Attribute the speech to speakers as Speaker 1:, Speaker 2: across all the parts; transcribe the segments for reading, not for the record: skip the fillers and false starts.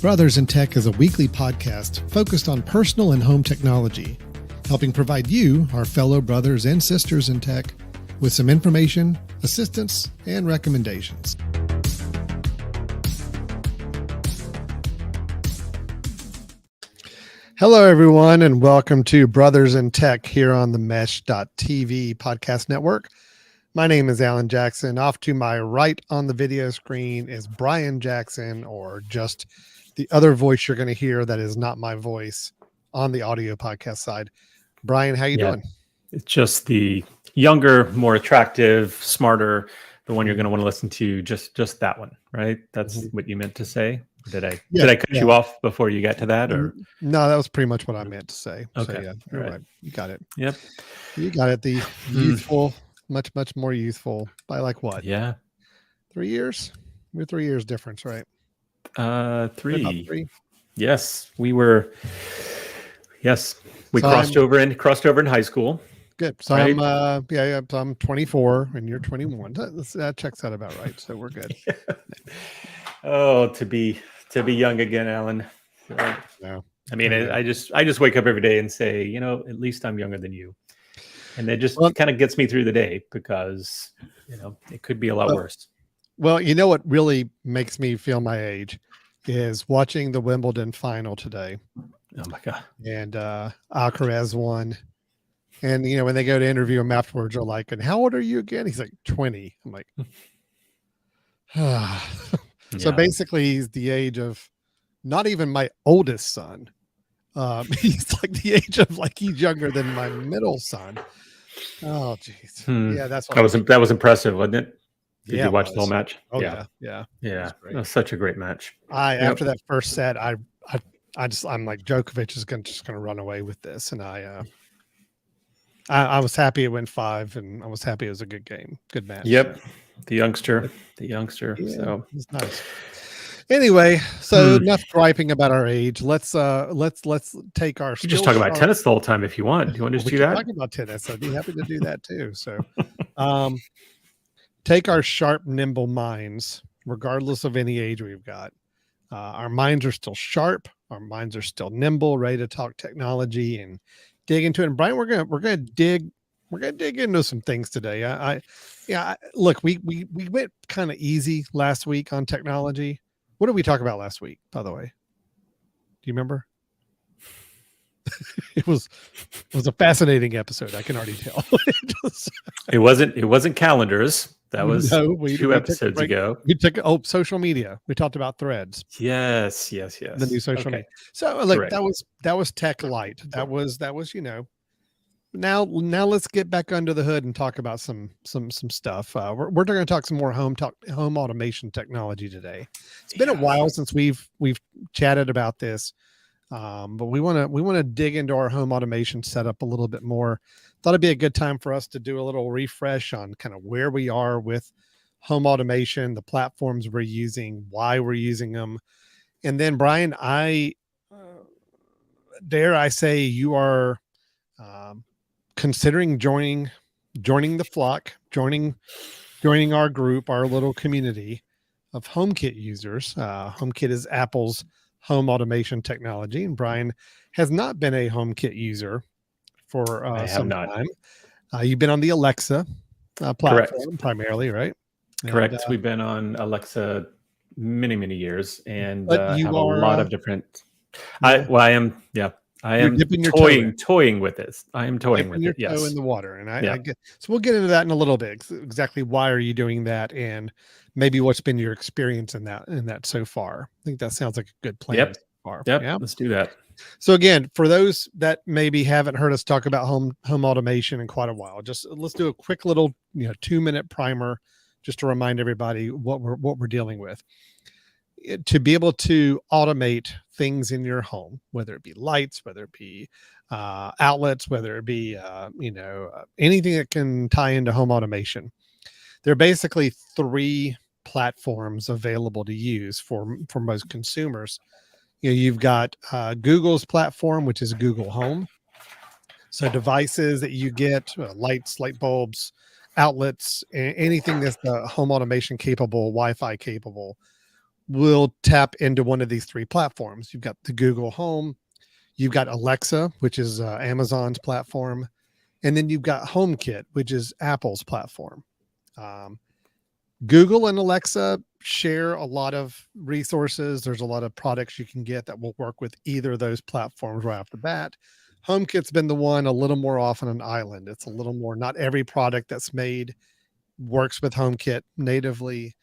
Speaker 1: Brothers in Tech is a weekly podcast focused on personal and home technology, helping provide you, our fellow brothers and sisters in tech, with some information, assistance, and recommendations. Hello, everyone, and welcome to Brothers in Tech here on the Mesh.tv podcast network. My name is Alan Jackson. Off to my right on the video screen is Brian Jackson, or just the other voice you're going to hear that is not my voice on the audio podcast side. Brian, how you doing?
Speaker 2: It's just the younger, more attractive, smarter, the one you're going to want to listen to, just that one, right? That's what you meant to say? Did I cut you off before you got to that? Or
Speaker 1: no, that was pretty much what I meant to say.
Speaker 2: Okay.
Speaker 1: So, yeah, you're right. You got it.
Speaker 2: Yep.
Speaker 1: You got it. The youthful, much more youthful by like what?
Speaker 2: Yeah.
Speaker 1: 3 years? We're 3 years difference, right?
Speaker 2: 3. Yes, we were. Yes, we
Speaker 1: So
Speaker 2: crossed over in high school.
Speaker 1: Good. So
Speaker 2: right?
Speaker 1: I'm 24 and you're 21. That checks out about right. So we're good.
Speaker 2: Oh, to be young again, Alan.
Speaker 1: No.
Speaker 2: I mean, I just wake up every day and say, at least I'm younger than you, and that just kind of gets me through the day, because it could be a lot worse.
Speaker 1: Well, you know what really makes me feel my age is watching the Wimbledon final today.
Speaker 2: Oh my God.
Speaker 1: And Alcaraz won. And when they go to interview him afterwards, they're like, "And how old are you again?" He's like 20. I'm like, So basically he's the age of not even my oldest son. He's like the age of he's younger than my middle son. Oh geez. Yeah,
Speaker 2: that was impressive, wasn't it? Did you watch the whole match?
Speaker 1: Oh yeah.
Speaker 2: It was such a great match.
Speaker 1: After that first set, I'm like, Djokovic is just gonna run away with this, and I was happy it went 5, and I was happy it was a good game, good match.
Speaker 2: Yep, the youngster.
Speaker 1: Yeah,
Speaker 2: So
Speaker 1: it's nice. Anyway, so enough griping about our age. Let's take our.
Speaker 2: You just talk about tennis the whole time if you want. Do you want to just do that?
Speaker 1: Talking about tennis, I'd be happy to do that too. So, take our sharp, nimble minds, regardless of any age we've got. Our minds are still sharp. Our minds are still nimble, ready to talk technology and dig into it. And Brian, we're gonna dig into some things today. Look, we went kind of easy last week on technology. What did we talk about last week, by the way? Do you remember? It was a fascinating episode. I can already tell.
Speaker 2: It wasn't calendars. That was 2 episodes ago.
Speaker 1: We took social media. We talked about Threads.
Speaker 2: Yes.
Speaker 1: The new social media. So that was tech light. That was Now let's get back under the hood and talk about some stuff. We're going to talk some more home automation technology today. It's been a while since we've chatted about this, but we want to dig into our home automation setup a little bit more. Thought it'd be a good time for us to do a little refresh on kind of where we are with home automation, the platforms we're using, why we're using them, and then Brian, dare I say you are considering joining the flock, joining our group, our little community of HomeKit users. HomeKit is Apple's home automation technology, and Brian has not been a HomeKit user for some time. You've been on the Alexa platform primarily, right?
Speaker 2: Correct. And, we've been on Alexa many years, and
Speaker 1: but you
Speaker 2: have
Speaker 1: are,
Speaker 2: a lot of different. I am toying with this. I am toying with it. Yes.
Speaker 1: Toe in the water, and I get. So we'll get into that in a little bit. Exactly why are you doing that, and maybe what's been your experience in that so far. I think that sounds like a good plan.
Speaker 2: Yep.
Speaker 1: So far.
Speaker 2: Yep. Let's do that.
Speaker 1: So again, for those that maybe haven't heard us talk about home automation in quite a while, just let's do a quick little 2-minute primer, just to remind everybody what we're dealing with. To be able to automate things in your home, whether it be lights, whether it be outlets, whether it be anything that can tie into home automation, there are basically 3 platforms available to use for most consumers. You've got Google's platform, which is Google Home. So devices that you get, lights, light bulbs, outlets, anything that's home automation capable, Wi-Fi capable, will tap into one of these three platforms. You've got the Google Home, you've got Alexa, which is Amazon's platform, and then you've got HomeKit, which is Apple's platform. Google and Alexa share a lot of resources. There's a lot of products you can get that will work with either of those platforms right off the bat. HomeKit's been the one a little more off on an island. It's a little more, not every product that's made works with HomeKit natively.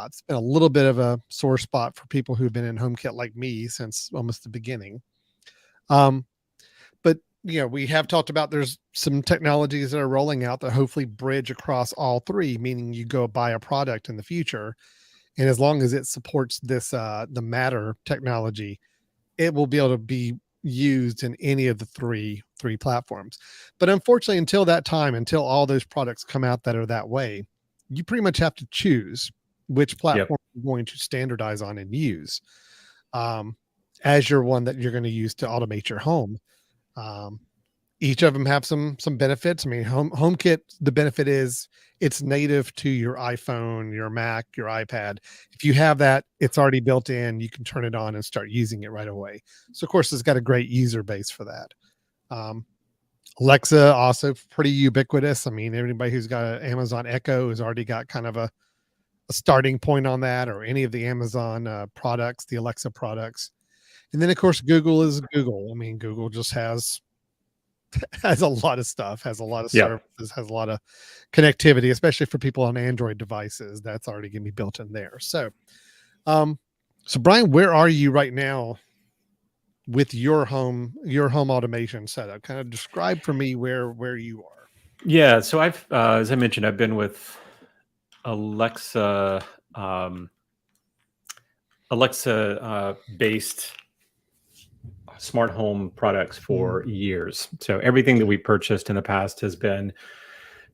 Speaker 1: It's been a little bit of a sore spot for people who've been in HomeKit like me since almost the beginning. But we have talked about there's some technologies that are rolling out that hopefully bridge across all three, meaning you go buy a product in the future, and as long as it supports this the Matter technology, it will be able to be used in any of the three platforms. But unfortunately, until that time, until all those products come out that are that way, you pretty much have to choose which platform you're going to standardize on and use as your one that you're going to use to automate your home. Each of them have some benefits. I mean, HomeKit, the benefit is it's native to your iPhone, your Mac, your iPad. If you have that, it's already built in. You can turn it on and start using it right away. So, of course, it's got a great user base for that. Alexa, also pretty ubiquitous. I mean, everybody who's got an Amazon Echo has already got kind of a starting point on that, or any of the Amazon products, the Alexa products. And then, of course, Google is Google. I mean, Google just has a lot of stuff, has a lot of services, has a lot of connectivity, especially for people on Android devices. That's already going to be built in there. So, so Brian, where are you right now with your home automation setup? Kind of describe for me where you are.
Speaker 2: Yeah. So I've, as I mentioned, I've been with Alexa based smart home products for years. So everything that we purchased in the past has been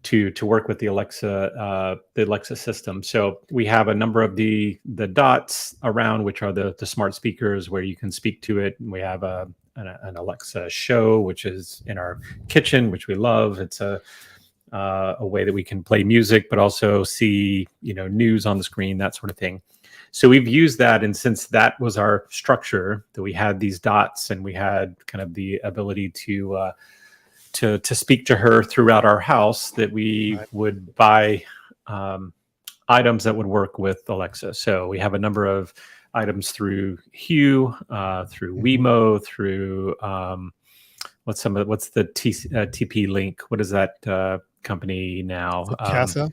Speaker 2: to work with the Alexa system. So we have a number of the dots around, which are the smart speakers where you can speak to it. And we have an Alexa Show, which is in our kitchen, which we love. It's a way that we can play music, but also see news on the screen, that sort of thing. So we've used that, and since that was our structure, that we had these dots and we had kind of the ability to speak to her throughout our house, that we would buy items that would work with Alexa. So we have a number of items through Hue, through Wemo, through what's the TP Link? What is that company now?
Speaker 1: Casa.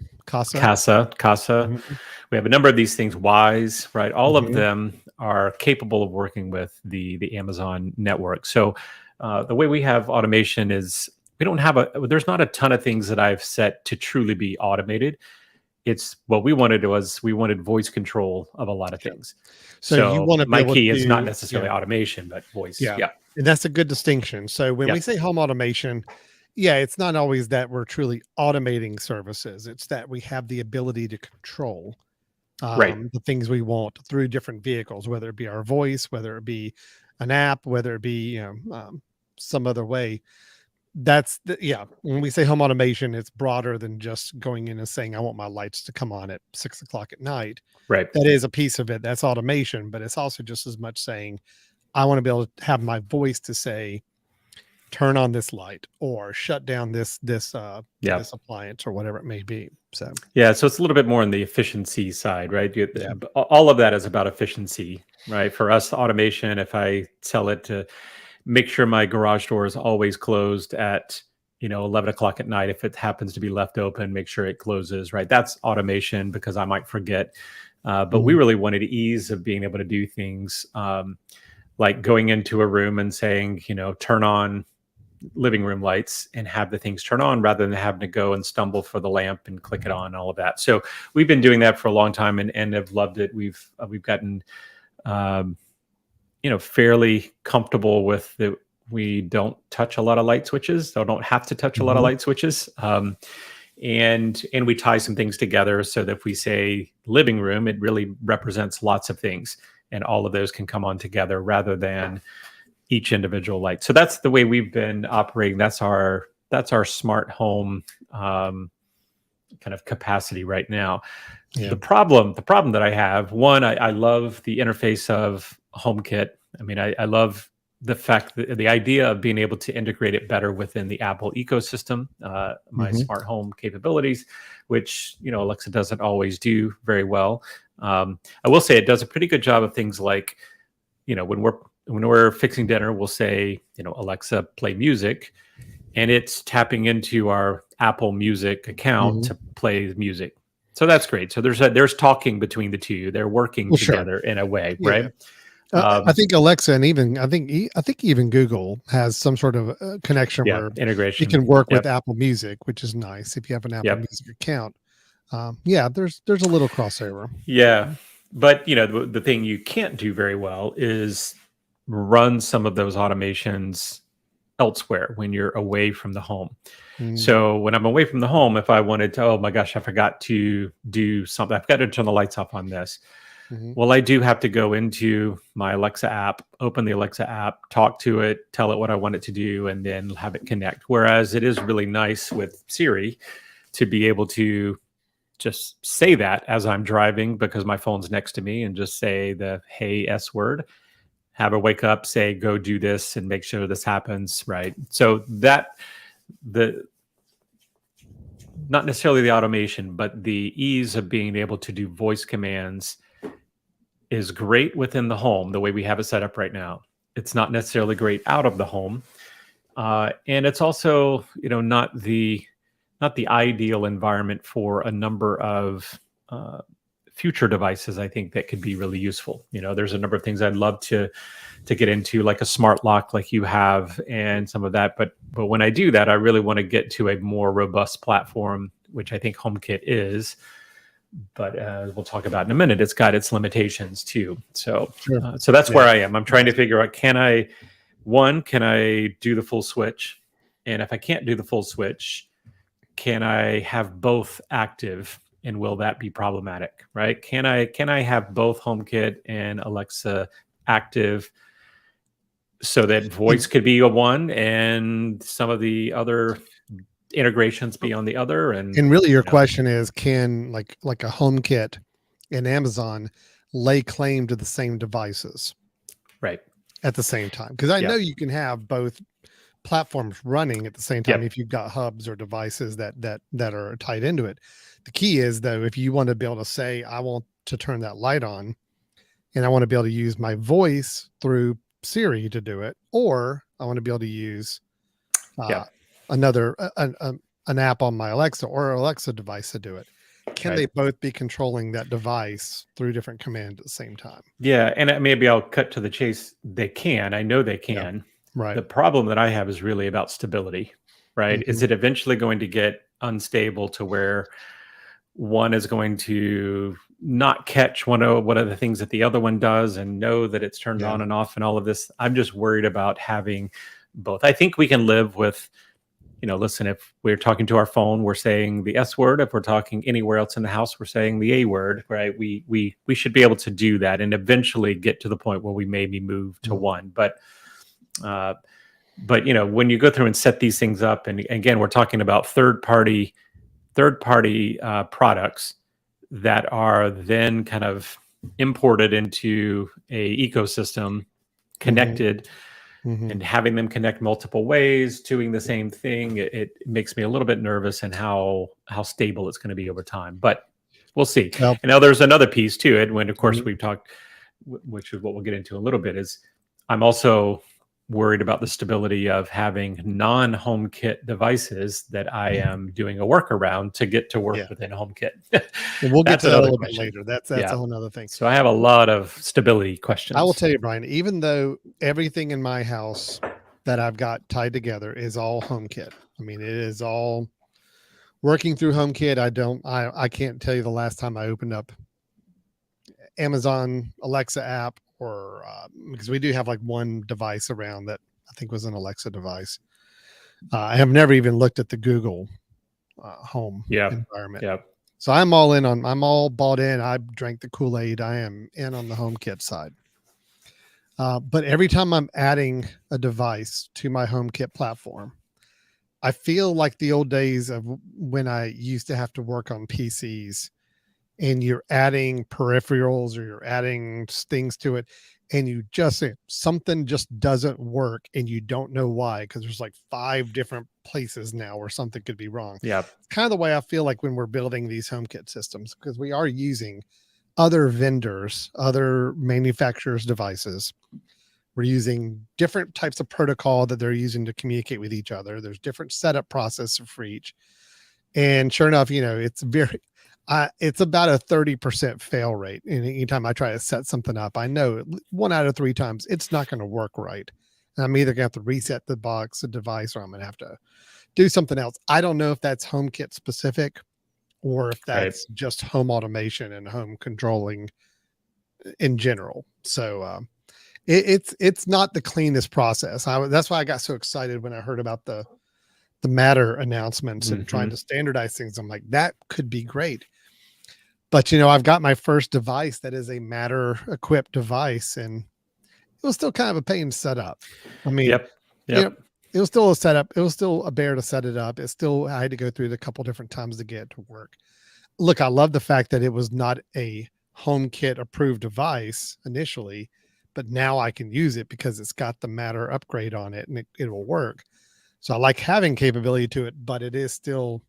Speaker 2: We have a number of these things. Wise, right? All of them are capable of working with the Amazon network. So the way we have automation is there's not a ton of things that I've set to truly be automated. It's what we wanted voice control of a lot of things. So you want to my key is not necessarily automation, but voice. Yeah.
Speaker 1: And that's a good distinction. So when we say home automation, it's not always that we're truly automating services. It's that we have the ability to control the things we want through different vehicles, whether it be our voice, whether it be an app, whether it be some other way. That's when we say home automation, it's broader than just going in and saying, I want my lights to come on at 6 o'clock at night.
Speaker 2: Right.
Speaker 1: That is a piece of it. That's automation, but it's also just as much saying, I want to be able to have my voice to say, turn on this light or shut down this appliance or whatever it may be. So
Speaker 2: so it's a little bit more on the efficiency side, right? All of that is about efficiency, right? For us, automation, if I tell it to make sure my garage door is always closed at 11 o'clock at night, if it happens to be left open, make sure it closes, right? That's automation, because I might forget. But we really wanted ease of being able to do things like going into a room and saying, turn on living room lights, and have the things turn on, rather than having to go and stumble for the lamp and click it on and all of that. So we've been doing that for a long time and have loved it. We've gotten fairly comfortable with that. We don't touch a lot of light switches. So don't have to touch a lot of light switches. And we tie some things together so that if we say living room, it really represents lots of things, and all of those can come on together rather than each individual light. So that's the way we've been operating. That's our smart home kind of capacity right now.
Speaker 1: Yeah.
Speaker 2: The problem that I have, one, I love the interface of HomeKit. I mean, I love the fact that the idea of being able to integrate it better within the Apple ecosystem, my smart home capabilities, which, Alexa doesn't always do very well. I will say it does a pretty good job of things like, when we're fixing dinner, we'll say, Alexa, play music, and it's tapping into our Apple Music account to play music. So that's great. So there's talking between the two. They're working together in a way, right?
Speaker 1: I think Alexa and even I think even Google has some sort of connection where
Speaker 2: integration.
Speaker 1: you can work with Apple Music, which is nice if you have an Apple Music account. There's a little crossover.
Speaker 2: Yeah, but the thing you can't do very well is run some of those automations elsewhere when you're away from the home. So when I'm away from the home, if I wanted to, oh my gosh, I forgot to do something, I've got to turn the lights off on this. Well, I do have to go into my Alexa app, open the Alexa app, talk to it, tell it what I want it to do, and then have it connect. Whereas it is really nice with Siri to be able to just say that as I'm driving because my phone's next to me and just say the hey S word, have her wake up, say, go do this and make sure this happens, right? So that not necessarily the automation, but the ease of being able to do voice commands is great within the home, the way we have it set up right now. It's not necessarily great out of the home. And it's also, not the ideal environment for a number of future devices, I think, that could be really useful. There's a number of things I'd love to get into, like a smart lock like you have and some of that. But when I do that, I really want to get to a more robust platform, which I think HomeKit is. But as we'll talk about in a minute, it's got its limitations too. So, so that's where I am. I'm trying to figure out, can I do the full switch? And if I can't do the full switch, can I have both active? And will that be problematic, right? Can I have both HomeKit and Alexa active so that voice could be a one and some of the other integrations be on the other? And
Speaker 1: really your question is, can like a HomeKit and Amazon lay claim to the same devices at the same time? Because I know you can have both platforms running at the same time if you've got hubs or devices that are tied into it. The key is, though, if you want to be able to say, I want to turn that light on and I want to be able to use my voice through Siri to do it, or I want to be able to use another an app on my Alexa or Alexa device to do it. Can they both be controlling that device through different commands at the same time?
Speaker 2: Yeah, and maybe I'll cut to the chase. They can. I know they can.
Speaker 1: Yeah. Right.
Speaker 2: The problem that I have is really about stability, right? Is it eventually going to get unstable to where one is going to not catch one of the things that the other one does and know that it's turned on and off and all of this? I'm just worried about having both. I think we can live with, listen, if we're talking to our phone, we're saying the S word. If we're talking anywhere else in the house, we're saying the A word, right? We should be able to do that and eventually get to the point where we maybe move to one. But when you go through and set these things up, and again, we're talking about third party products that are then kind of imported into a ecosystem, connected, and having them connect multiple ways, doing the same thing. It makes me a little bit nervous in how stable it's going to be over time. But we'll see. Well, and now there's another piece to it. When, of course, we've talked, which is what we'll get into a little bit, is I'm also worried about the stability of having non-HomeKit devices that I am doing a workaround to get to work within HomeKit.
Speaker 1: And we'll get to that a little bit later. That's a whole other thing.
Speaker 2: So I have a lot of stability questions.
Speaker 1: I will tell you, Brian, even though everything in my house that I've got tied together is all HomeKit. I mean, it is all working through HomeKit. I can't tell you the last time I opened up Amazon Alexa app, or because we do have like one device around that I think was an Alexa device. I have never even looked at the Google home environment.
Speaker 2: Yeah.
Speaker 1: So I'm all bought in. I drank the Kool-Aid. I am in on the HomeKit side. But every time I'm adding a device to my HomeKit platform, I feel like the old days of when I used to have to work on PCs and you're adding peripherals or you're adding things to it and you just something just doesn't work and you don't know why, because there's like 5 different places now where something could be wrong.
Speaker 2: Yeah.
Speaker 1: It's kind of the way I feel like when we're building these HomeKit systems, because we are using other vendors, other manufacturers' devices. We're using different types of protocol that they're using to communicate with each other. There's different setup processes for each. And sure enough, it's it's about a 30% fail rate. And anytime I try to set something up, I know 1 out of 3 times it's not going to work right. And I'm either going to have to reset the box, the device, or I'm going to have to do something else. I don't know if that's HomeKit specific or if that's just home automation and home controlling in general. So it's not the cleanest process. That's why I got so excited when I heard about the Matter announcements and trying to standardize things. I'm like, that could be great. But I've got my first device that is a Matter equipped device, and it was still kind of a pain to set up. I mean, it was still a setup. It was still a bear to set it up. I had to go through it a couple different times to get it to work. Look, I love the fact that it was not a HomeKit approved device initially, but now I can use it because it's got the Matter upgrade on it, and it will work. So I like having capability to it, but it's still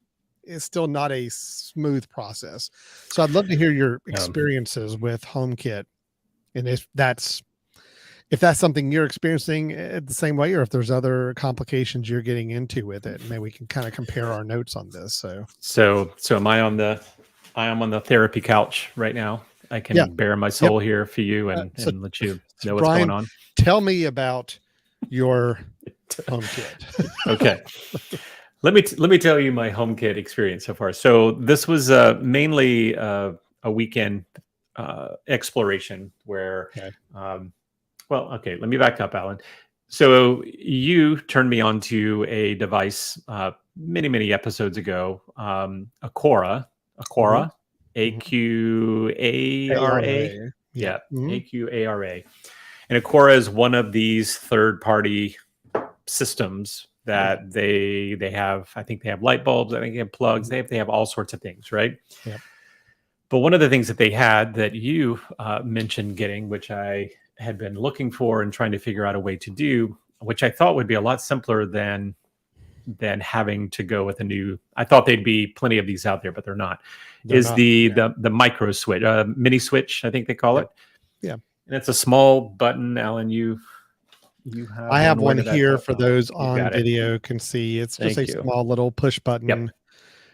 Speaker 1: not a smooth process. So I'd love to hear your experiences with HomeKit, and if that's something you're experiencing the same way, or if there's other complications you're getting into with it. Maybe we can kind of compare our notes on this.
Speaker 2: So I am on the therapy couch right now. I can bare my soul here for you and let you know what's
Speaker 1: Brian,
Speaker 2: going on.
Speaker 1: Tell me about your HomeKit.
Speaker 2: Okay. Let me tell you my HomeKit experience so far. So this was mainly a weekend exploration where, let me back up, Alan. So you turned me on to a device many episodes ago, Aqara, A-Q-A-R-A. Yeah, A-Q-A-R-A. And Aqara is one of these third-party systems that they have. I think they have light bulbs. I think they have plugs. They have all sorts of things, right?
Speaker 1: Yeah.
Speaker 2: But one of the things that they had that you mentioned getting, which I had been looking for and trying to figure out a way to do, which I thought would be a lot simpler than having to go with a new. I thought there'd be plenty of these out there, but they're not. The micro switch, mini switch, I think they call it.
Speaker 1: Yeah.
Speaker 2: And it's a small button. Alan, you have.
Speaker 1: I have one here for those on video can see. It's just a small little push button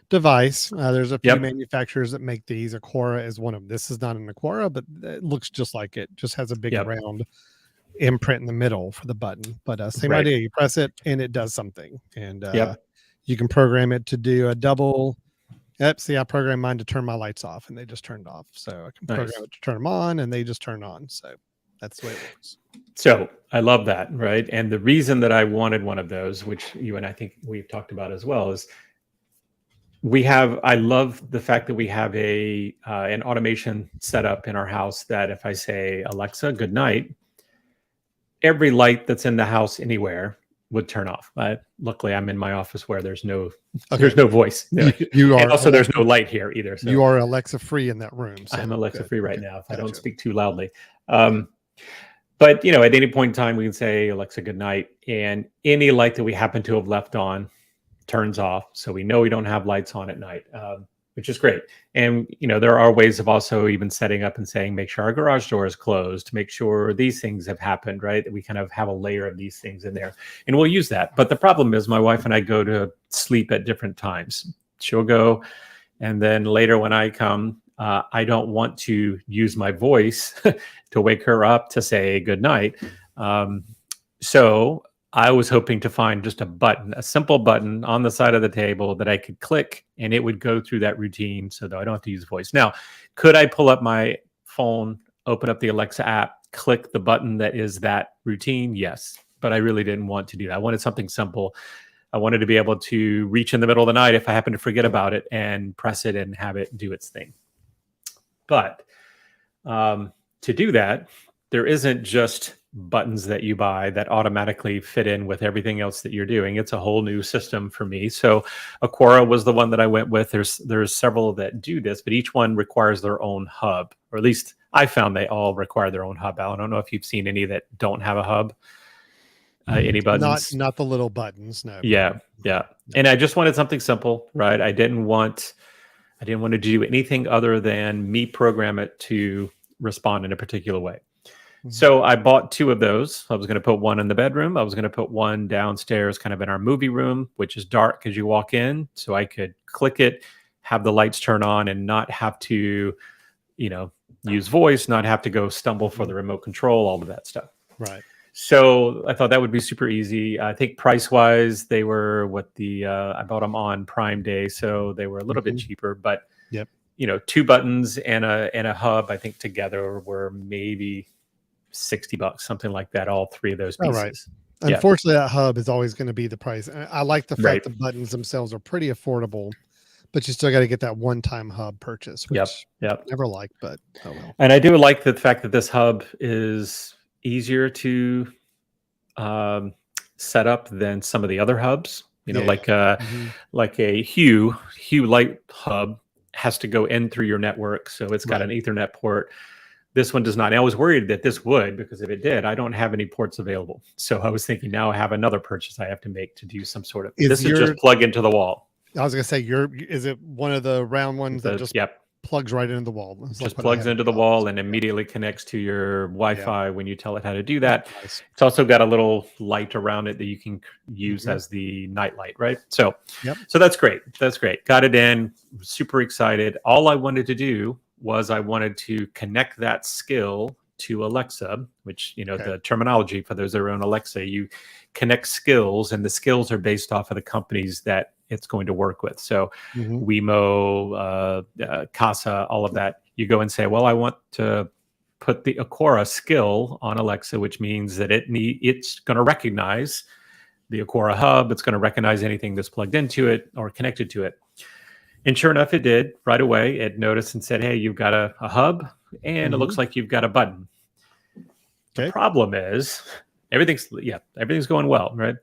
Speaker 1: device. There's a few manufacturers that make these. Aqara is one of them. This is not an Aqara, but it looks just like it. Just has a big round imprint in the middle for the button. But same idea. You press it and it does something. And you can program it to do a double. See, I programmed mine to turn my lights off and they just turned off. So I can program it to turn them on and they just turn on. So that's the way it works.
Speaker 2: So I love that, right? And the reason that I wanted one of those, which you and I think we've talked about as well, is I love the fact that we have an automation set up in our house that if I say, Alexa, good night, every light that's in the house anywhere would turn off. Luckily, I'm in my office where there's no voice. No.
Speaker 1: You are,
Speaker 2: and also, there's no light here either. So
Speaker 1: you are Alexa free in that room. So
Speaker 2: I'm Alexa free right now. If I don't speak too loudly. But at any point in time, we can say, Alexa, good night. And any light that we happen to have left on turns off. So we know we don't have lights on at night, which is great. And, there are ways of also even setting up and saying, make sure our garage door is closed, make sure these things have happened, right? That we kind of have a layer of these things in there. And we'll use that. But the problem is my wife and I go to sleep at different times. She'll go. And then later when I come, I don't want to use my voice to wake her up to say good night. So I was hoping to find just a simple button on the side of the table that I could click and it would go through that routine so that I don't have to use voice. Now, could I pull up my phone, open up the Alexa app, click the button that is that routine? Yes, but I really didn't want to do that. I wanted something simple. I wanted to be able to reach in the middle of the night if I happen to forget about it and press it and have it do its thing. But to do that, there isn't just buttons that you buy that automatically fit in with everything else that you're doing. It's a whole new system for me. So Aquara was the one that I went with. There's several that do this, but each one requires their own hub, or at least I found they all require their own hub. I don't know if you've seen any that don't have a hub. Any buttons?
Speaker 1: Not the little buttons. No.
Speaker 2: Yeah. And I just wanted something simple, right? I didn't want to do anything other than me program it to respond in a particular way. So I bought 2 of those. I was going to put one in the bedroom. I was going to put one downstairs, kind of in our movie room, which is dark as you walk in. So I could click it, have the lights turn on, and not have to, use voice, not have to go stumble for the remote control, all of that stuff.
Speaker 1: Right.
Speaker 2: So I thought that would be super easy. I think price-wise, they were I bought them on Prime Day, so they were a little bit cheaper. But
Speaker 1: yep.
Speaker 2: 2 buttons and a hub, I think together were maybe $60, something like that. All 3 of those pieces.
Speaker 1: Right. Unfortunately, that hub is always going to be the price. I like the fact the buttons themselves are pretty affordable, but you still got to get that one-time hub purchase, which I never liked, but oh well. And
Speaker 2: I do like the fact that this hub is easier to set up than some of the other hubs. Like a Hue Light hub has to go in through your network, so it's got an Ethernet port. This one does not. And I was worried that this would, because if it did, I don't have any ports available. So I was thinking, now I have another purchase I have to make to do some sort of. This is just plug into the wall.
Speaker 1: I was going to say, is it one of the round ones that just plugs right into the wall?
Speaker 2: It's just plugs into the wall and immediately connects to your Wi-Fi when you tell it how to do that. Nice. It's also got a little light around it that you can use as the night light, right? So, so that's great. That's great. Got it in. Super excited. All I wanted to do was I wanted to connect that skill to Alexa, which, the terminology for those that are on Alexa, you connect skills, and the skills are based off of the companies that it's going to work with. So Wemo, Casa, all of that. You go and say, well, I want to put the Aquara skill on Alexa, which means that it's going to recognize the Aquara hub. It's going to recognize anything that's plugged into it or connected to it. And sure enough, it did right away. It noticed and said, hey, you've got a hub, and it looks like you've got a button. The problem is everything's going well, right?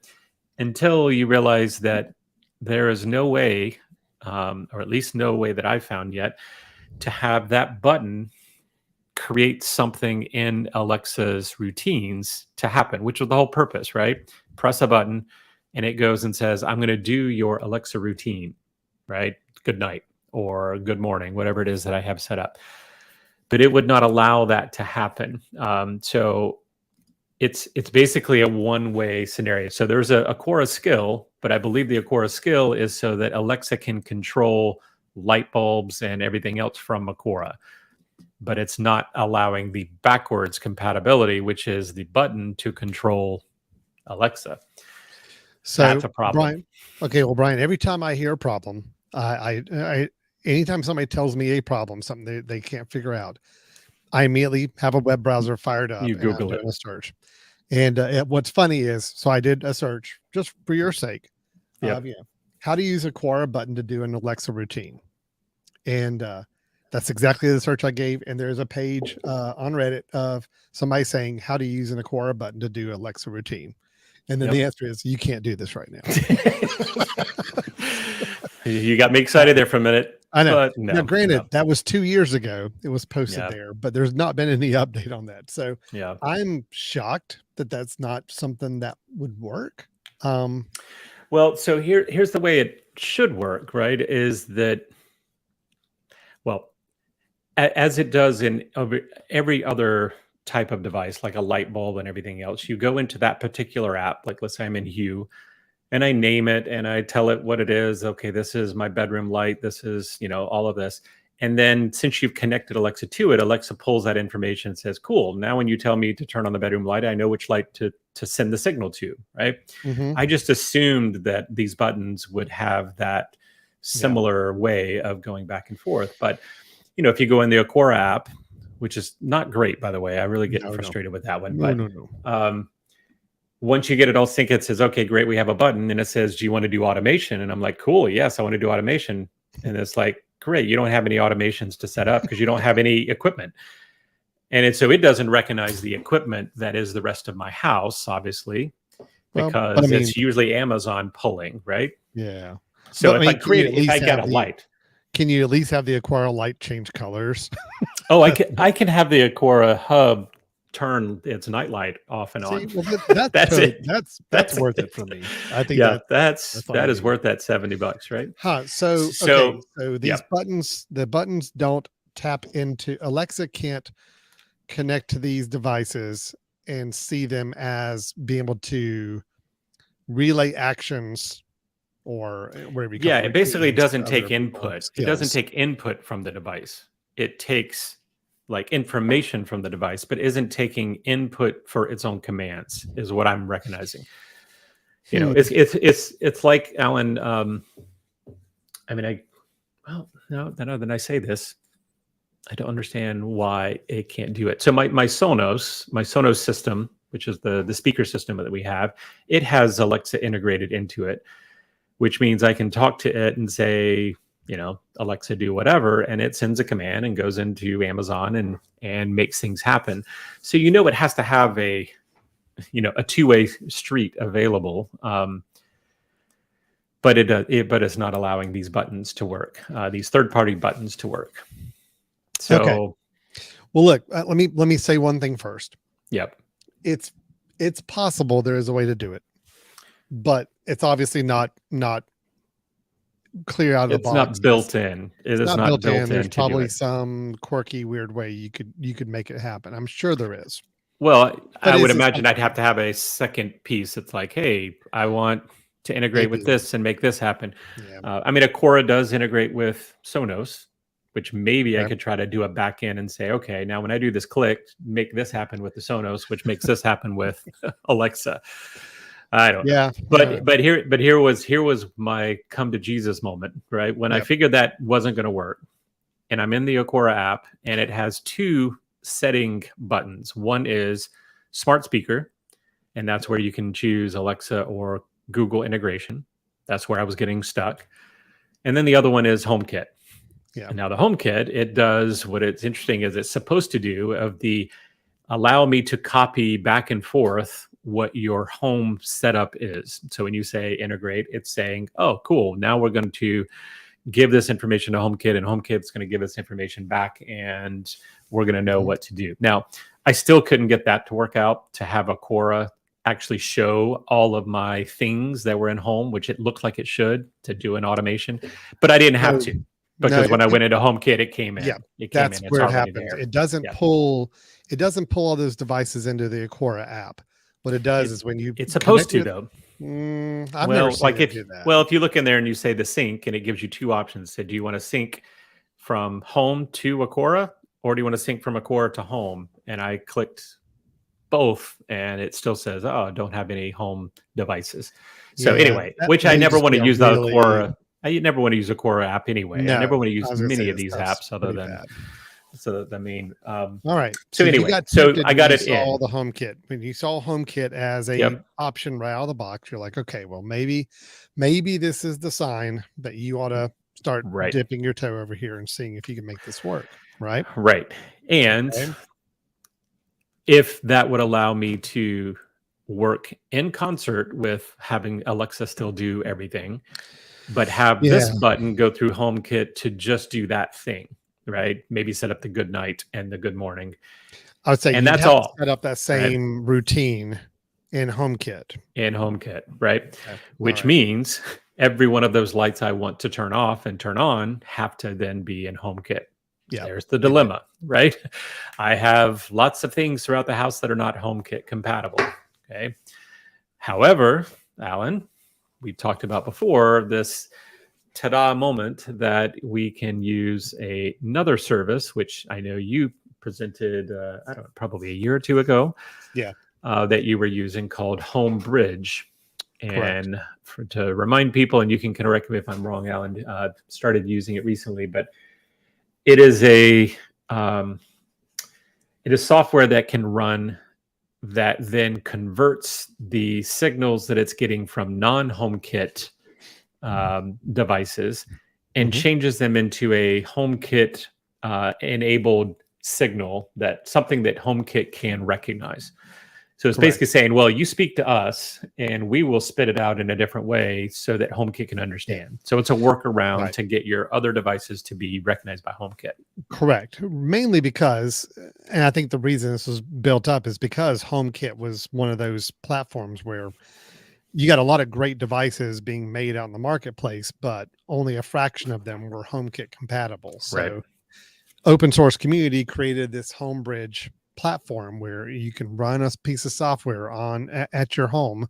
Speaker 2: Until you realize that there is no way, or at least no way that I've found yet, to have that button create something in Alexa's routines to happen, which was the whole purpose, right? Press a button and it goes and says, I'm going to do your Alexa routine, right? Good night or good morning, whatever it is that I have set up. But it would not allow that to happen. So it's basically a one-way scenario. So there's a Aquara skill, but I believe the Aquara skill is so that Alexa can control light bulbs and everything else from Aquara. But it's not allowing the backwards compatibility, which is the button to control Alexa.
Speaker 1: So that's a problem. Brian, every time I hear a problem, anytime somebody tells me a problem, something they can't figure out, I immediately have a web browser fired up.
Speaker 2: You Google it.
Speaker 1: A search. And what's funny is, so I did a search just for your sake. How to use a Aquara button to do an Alexa routine. And that's exactly the search I gave. And there's a page on Reddit of somebody saying how to use an Aquara button to do Alexa routine. And then the answer is, you can't do this right now.
Speaker 2: You got me excited there for a minute.
Speaker 1: I know. But now, granted, that was 2 years ago. It was posted there, but there's not been any update on that. So I'm shocked that that's not something that would work.
Speaker 2: Well, so here's the way it should work, right? Is that, well, as it does in every other type of device, like a light bulb and everything else, you go into that particular app, like let's say I'm in Hue, and I name it and I tell it what it is. Okay, this is my bedroom light. This is, all of this. And then since you've connected Alexa to it, Alexa pulls that information and says, cool, now when you tell me to turn on the bedroom light, I know which light to send the signal to, right? I just assumed that these buttons would have that similar way of going back and forth. But, if you go in the Aquara app, which is not great, by the way, I really get frustrated with that one. Once you get it all synced, it says, okay, great, we have a button. And it says, do you want to do automation? And I'm like, cool, yes, I want to do automation. And it's like, great, you don't have any automations to set up because you don't have any equipment. so it doesn't recognize the equipment that is the rest of my house, obviously,
Speaker 1: Well,
Speaker 2: because
Speaker 1: but I mean,
Speaker 2: it's usually Amazon pulling, right?
Speaker 1: yeah.
Speaker 2: So
Speaker 1: But,
Speaker 2: if
Speaker 1: I
Speaker 2: I
Speaker 1: mean, can you at
Speaker 2: if I
Speaker 1: least
Speaker 2: get
Speaker 1: have
Speaker 2: a light,
Speaker 1: can you at least have the Aquara light change colors?
Speaker 2: oh, I can have the Aquara hub turn its nightlight off and
Speaker 1: See,
Speaker 2: on.
Speaker 1: well, that's
Speaker 2: That's
Speaker 1: totally,
Speaker 2: it.
Speaker 1: that's
Speaker 2: That's
Speaker 1: worth it
Speaker 2: it.
Speaker 1: for me. I think
Speaker 2: Yeah,
Speaker 1: that's all
Speaker 2: that
Speaker 1: you
Speaker 2: is
Speaker 1: need.
Speaker 2: worth that $70, right?
Speaker 1: Huh. So okay.
Speaker 2: So,
Speaker 1: So
Speaker 2: yeah.
Speaker 1: these buttons, the buttons don't tap into Alexa can't connect to these devices and see them as being able to relay actions or whatever you call
Speaker 2: Yeah,
Speaker 1: it,
Speaker 2: it basically
Speaker 1: routines to
Speaker 2: doesn't
Speaker 1: other
Speaker 2: take
Speaker 1: people,
Speaker 2: input. It doesn't
Speaker 1: skills.
Speaker 2: take input from the device. It takes like information from the device, but isn't taking input for its own commands, is what I'm recognizing. You know,
Speaker 1: Hmm.
Speaker 2: it's like Alan. I mean, well, no, now that I say this, I don't understand why it can't do it. So my Sonos system, which is the speaker system that we have, it has Alexa integrated into it, which means I can talk to it and say, you know, Alexa, do whatever, and it sends a command and goes into Amazon and makes things happen. So you know it has to have a two-way street available. But but it's not allowing these buttons to work, these third-party buttons to work.
Speaker 1: Okay.
Speaker 2: So,
Speaker 1: Well, look, let me say one thing first.
Speaker 2: yep,
Speaker 1: It's possible there is a way to do it, but it's obviously not clear out of the
Speaker 2: it's not
Speaker 1: box.
Speaker 2: built in. It is not built in
Speaker 1: There's
Speaker 2: to do
Speaker 1: probably
Speaker 2: it.
Speaker 1: some quirky, weird way you could make it happen. I'm sure there is.
Speaker 2: Well,
Speaker 1: But
Speaker 2: I would
Speaker 1: is it
Speaker 2: imagine I'd
Speaker 1: something?
Speaker 2: have to have a second piece. It's like, hey, I want to integrate with
Speaker 1: Maybe.
Speaker 2: this and make this happen.
Speaker 1: Yeah.
Speaker 2: I mean, Akora does integrate with Sonos, which maybe I
Speaker 1: Okay.
Speaker 2: could try to do a back end and say, okay, now when I do this click, make this happen with the Sonos, which makes this happen with Alexa. I don't know.
Speaker 1: Yeah.
Speaker 2: But here was my come to Jesus moment, right? When I
Speaker 1: Yep.
Speaker 2: figured that wasn't going to work, and I'm in the Akora app, and it has two setting buttons. One is smart speaker, and that's where you can choose Alexa or Google integration. That's where I was getting stuck. And then the other one is HomeKit.
Speaker 1: Yeah.
Speaker 2: And now the HomeKit, it does what it's interesting is it's supposed to do of the allow me to copy back and forth what your home setup is. So when you say integrate, it's saying, oh, cool. Now we're going to give this information to HomeKit, and HomeKit's going to give us information back, and we're going to know what to do. Now, I still couldn't get that to work out, to have Akora actually show all of my things that were in home, which it looked like it should, to do an automation, but I didn't have to, because when I went into HomeKit, it came in.
Speaker 1: Yeah,
Speaker 2: it came
Speaker 1: that's
Speaker 2: in. It's
Speaker 1: where it
Speaker 2: already
Speaker 1: happens.
Speaker 2: there.
Speaker 1: It doesn't pull all those devices into the Akora app. What it does is when you
Speaker 2: it's supposed to,
Speaker 1: with,
Speaker 2: though.
Speaker 1: I've never seen it do that.
Speaker 2: Well, if you look in there and you say the sync, and it gives you two options. So do you want to sync from home to Akora, or do you want to sync from Akora to home? And I clicked both, and it still says, oh, don't have any home devices. So anyway, which I never want to use the Akora. I never want to use a Akora app anyway.
Speaker 1: No,
Speaker 2: I never want to use many of these apps other than
Speaker 1: bad.
Speaker 2: So I mean,
Speaker 1: all right.
Speaker 2: So anyway, I got it in.
Speaker 1: Saw the HomeKit. When you saw HomeKit as a option right out of the box, you're like, okay, well, maybe this is the sign that you ought to start dipping your toe over here and seeing if you can make this work. Right.
Speaker 2: Right. And if that would allow me to work in concert with having Alexa still do everything, but have this button go through HomeKit to just do that thing. Right, maybe set up the good night and the good morning.
Speaker 1: I would say,
Speaker 2: and that's all.
Speaker 1: Set up that same routine in HomeKit.
Speaker 2: Right? Okay. Which means every one of those lights I want to turn off and turn on have to then be in HomeKit. Yeah, there's the dilemma, right? I have lots of things throughout the house that are not HomeKit compatible. Okay. However, Alan, we've talked about before this ta-da moment that we can use another service, which I know you presented, I don't know, probably a year or two ago.
Speaker 1: Yeah.
Speaker 2: That you were using, called HomeBridge. And to remind people, and you can correct me if I'm wrong, Alan, started using it recently, but it is software that can run that then converts the signals that it's getting from non-HomeKit devices and changes them into a HomeKit enabled signal, that something that HomeKit can recognize. So it's
Speaker 1: Correct.
Speaker 2: basically saying, well, you speak to us and we will spit it out in a different way so that HomeKit can understand. So it's a workaround to get your other devices to be recognized by HomeKit.
Speaker 1: Correct. Mainly because, and I think the reason this was built up is because HomeKit was one of those platforms where you got a lot of great devices being made out in the marketplace, but only a fraction of them were HomeKit compatible. So open source community created this HomeBridge platform where you can run a piece of software on at your home,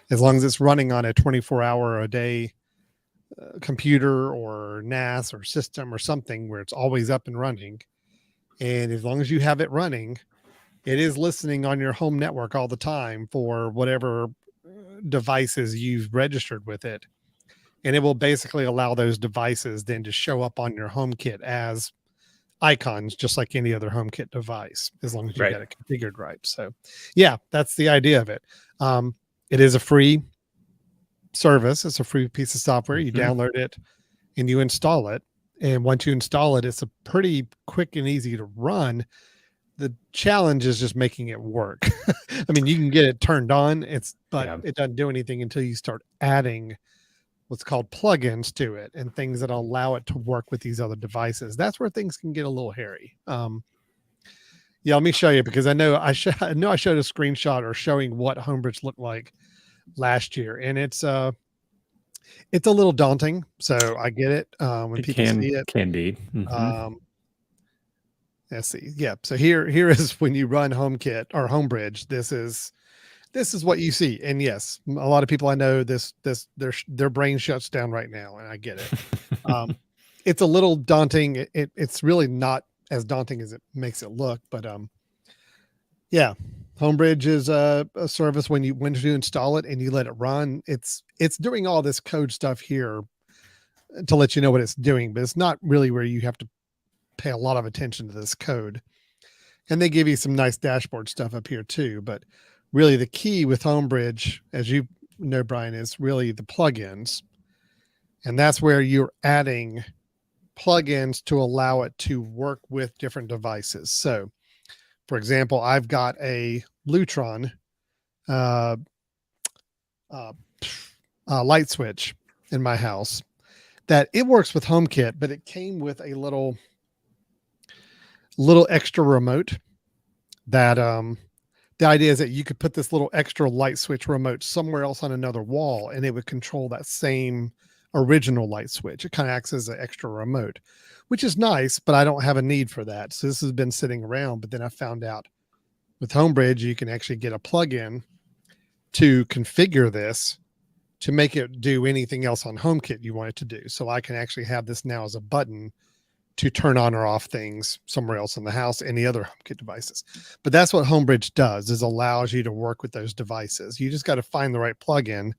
Speaker 1: as long as it's running on a 24-hour a day computer or NAS or system or something where it's always up and running. And as long as you have it running, it is listening on your home network all the time for whatever devices you've registered with it. And it will basically allow those devices then to show up on your HomeKit as icons, just like any other HomeKit device, as long as you got it configured right. So yeah, that's the idea of it. It is a free service. It's a free piece of software. You download it and you install it. And once you install it, it's a pretty quick and easy to run. The challenge is just making it work. I mean, you can get it turned on, but it doesn't do anything until you start adding what's called plugins to it and things that allow it to work with these other devices. That's where things can get a little hairy. Yeah, let me show you, because I know I showed a screenshot or showing what HomeBridge looked like last year, and it's a little daunting. So I get it when people see it.
Speaker 2: Can be.
Speaker 1: Let's see. Yeah. So here is when you run HomeKit or HomeBridge. This is what you see. And yes, a lot of people I know their brain shuts down right now, and I get it. It's a little daunting. It's really not as daunting as it makes it look, but yeah, HomeBridge is a service when you install it and you let it run. It's doing all this code stuff here to let you know what it's doing, but it's not really where you have to pay a lot of attention to this code. And they give you some nice dashboard stuff up here too. But really the key with HomeBridge, as you know, Brian, is really the plugins. And that's where you're adding plugins to allow it to work with different devices. So for example, I've got a Lutron light switch in my house that it works with HomeKit, but it came with a little extra remote that the idea is that you could put this little extra light switch remote somewhere else on another wall and it would control that same original light switch. It kind of acts as an extra remote, which is nice, but I don't have a need for that. So this has been sitting around, but then I found out with HomeBridge, you can actually get a plugin to configure this to make it do anything else on HomeKit you want it to do. So I can actually have this now as a button to turn on or off things somewhere else in the house, any other HomeKit devices. But that's what HomeBridge does, is allows you to work with those devices. You just got to find the right plugin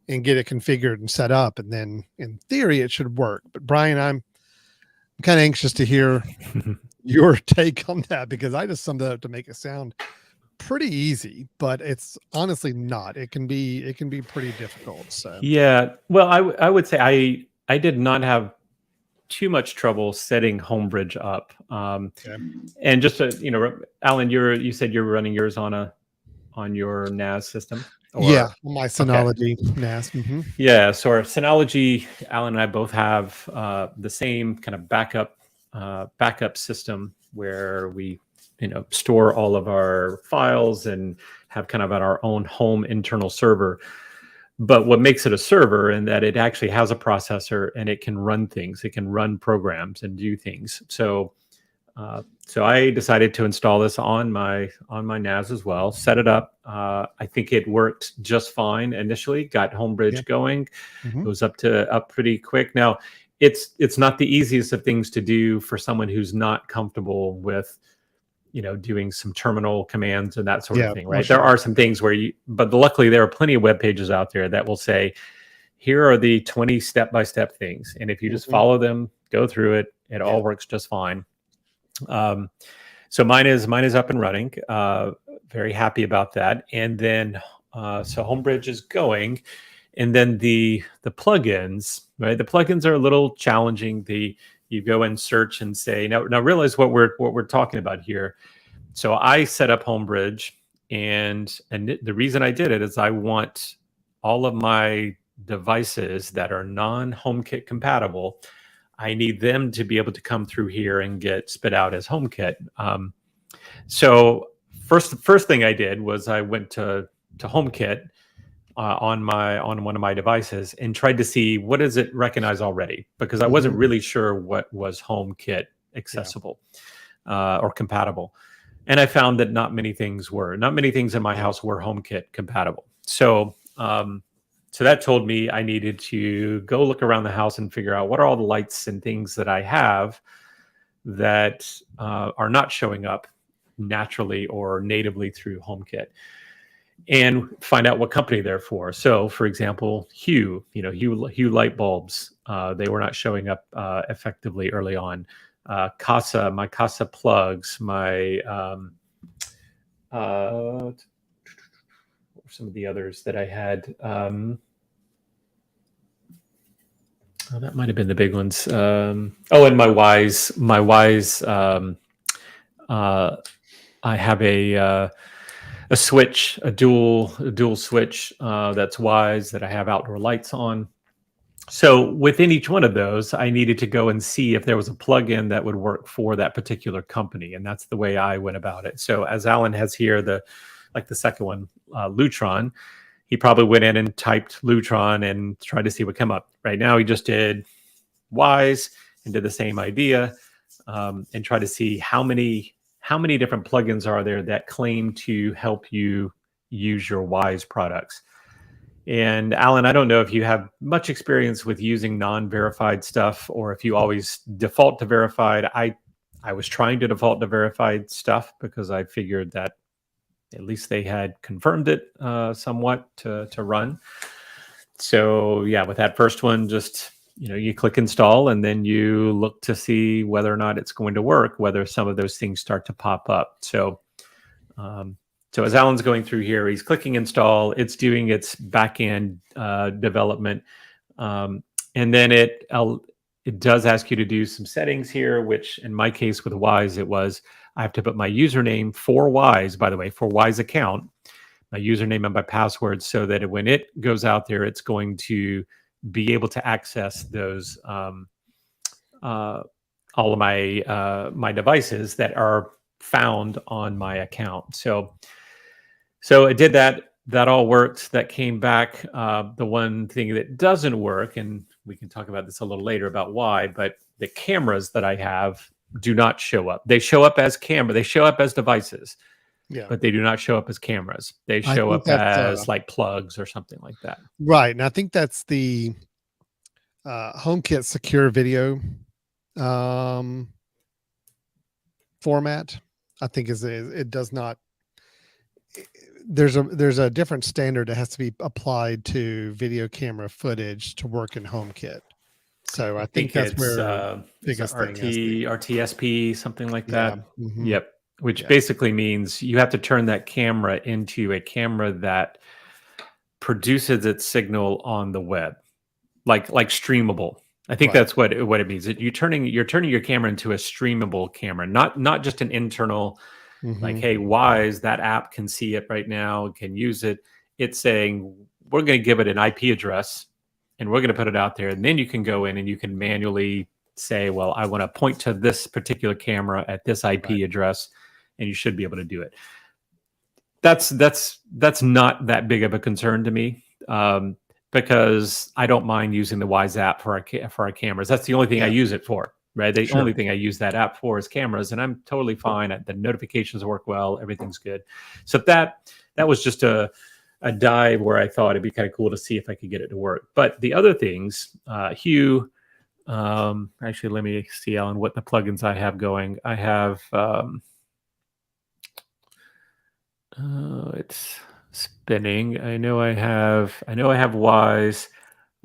Speaker 1: and get it configured and set up. And then in theory, it should work. But Brian, I'm kind of anxious to hear your take on that, because I just summed it up to make it sound pretty easy, but it's honestly not. It can be pretty difficult. So
Speaker 2: yeah, well, I would say I did not have too much trouble setting HomeBridge up. And just to, Alan, you said you're running yours on your NAS system.
Speaker 1: Yeah, my Synology NAS.
Speaker 2: Yeah, so our Synology, Alan and I both have the same kind of backup system where we store all of our files and have kind of our own home internal server. But what makes it a server, and that it actually has a processor and it can run things, it can run programs and do things. So I decided to install this on my NAS as well, set it up. I think it worked just fine initially, got HomeBridge going. It was up pretty quick. Now, it's not the easiest of things to do for someone who's not comfortable with doing some terminal commands and that sort of thing, right? Sure. There are some things but luckily there are plenty of web pages out there that will say, here are the 20 step-by-step things. And if you just follow them, go through it, it all works just fine. So mine is up and running. Very happy about that. And then, so HomeBridge is going, and then the plugins, right? The plugins are a little challenging. you go and search and say, now realize what we're talking about here. So I set up HomeBridge, and the reason I did it is I want all of my devices that are non-HomeKit compatible. I need them to be able to come through here and get spit out as HomeKit. So first thing I did was I went to HomeKit on one of my devices and tried to see what does it recognize already, because I wasn't really sure what was HomeKit accessible or compatible. And I found that not many things in my house were HomeKit compatible. So so that told me I needed to go look around the house and figure out what are all the lights and things that I have that are not showing up naturally or natively through HomeKit, and find out what company they're for. So, for example, Hue light bulbs, they were not showing up effectively early on. My Casa plugs, my what were some of the others that I had? That might have been the big ones. And my Wise. I have a switch, a dual switch that's Wise, that I have outdoor lights on. So within each one of those, I needed to go and see if there was a plugin that would work for that particular company, and that's the way I went about it. So as Alan has here, the second one, Lutron, he probably went in and typed Lutron and tried to see what came up. Right now, he just did Wise and did the same idea, and try to see how many different plugins are there that claim to help you use your Wise products. And Alan, I don't know if you have much experience with using non-verified stuff, or if you always default to verified. I was trying to default to verified stuff because I figured that at least they had confirmed it somewhat to run. So yeah, with that first one, just you click install, and then you look to see whether or not it's going to work, whether some of those things start to pop up. So so as Alan's going through here, he's clicking install, it's doing its backend development, and then it does ask you to do some settings here, which in my case with Wise, I have to put my username for Wise, by the way, for Wise account, my username and my password, so that when it goes out there, it's going to be able to access those all of my devices that are found on my account. So it did that. That all worked. That came back. The one thing that doesn't work, and we can talk about this a little later about why, but the cameras that I have do not show up. They show up as They show up as devices, but they do not show up as cameras. They show up as like plugs or something like that.
Speaker 1: Right. And I think that's the HomeKit secure video format. I think it does not. There's a different standard that has to be applied to video camera footage to work in HomeKit. So I think that's where biggest thing
Speaker 2: RTSP, something like that.
Speaker 1: Mm-hmm.
Speaker 2: Yep. Which basically means you have to turn that camera into a camera that produces its signal on the web, like streamable. I think that's what it means. You're turning your camera into a streamable camera, not just an internal. Like, hey, Wise, that app can see it right now, can use it. It's saying we're going to give it an IP address and we're going to put it out there. And then you can go in and you can manually say, well, I want to point to this particular camera at this IP address, and you should be able to do it. That's not that big of a concern to me, because I don't mind using the Wise app for our cameras. That's the only thing I use it for. Right. The only thing I use that app for is cameras, and I'm totally fine. The notifications work well. Everything's good. So that was just a dive where I thought it'd be kind of cool to see if I could get it to work. But the other things, Hue, actually, let me see, Alan, what the plugins I have going. I have, it's spinning. I know I have Wise.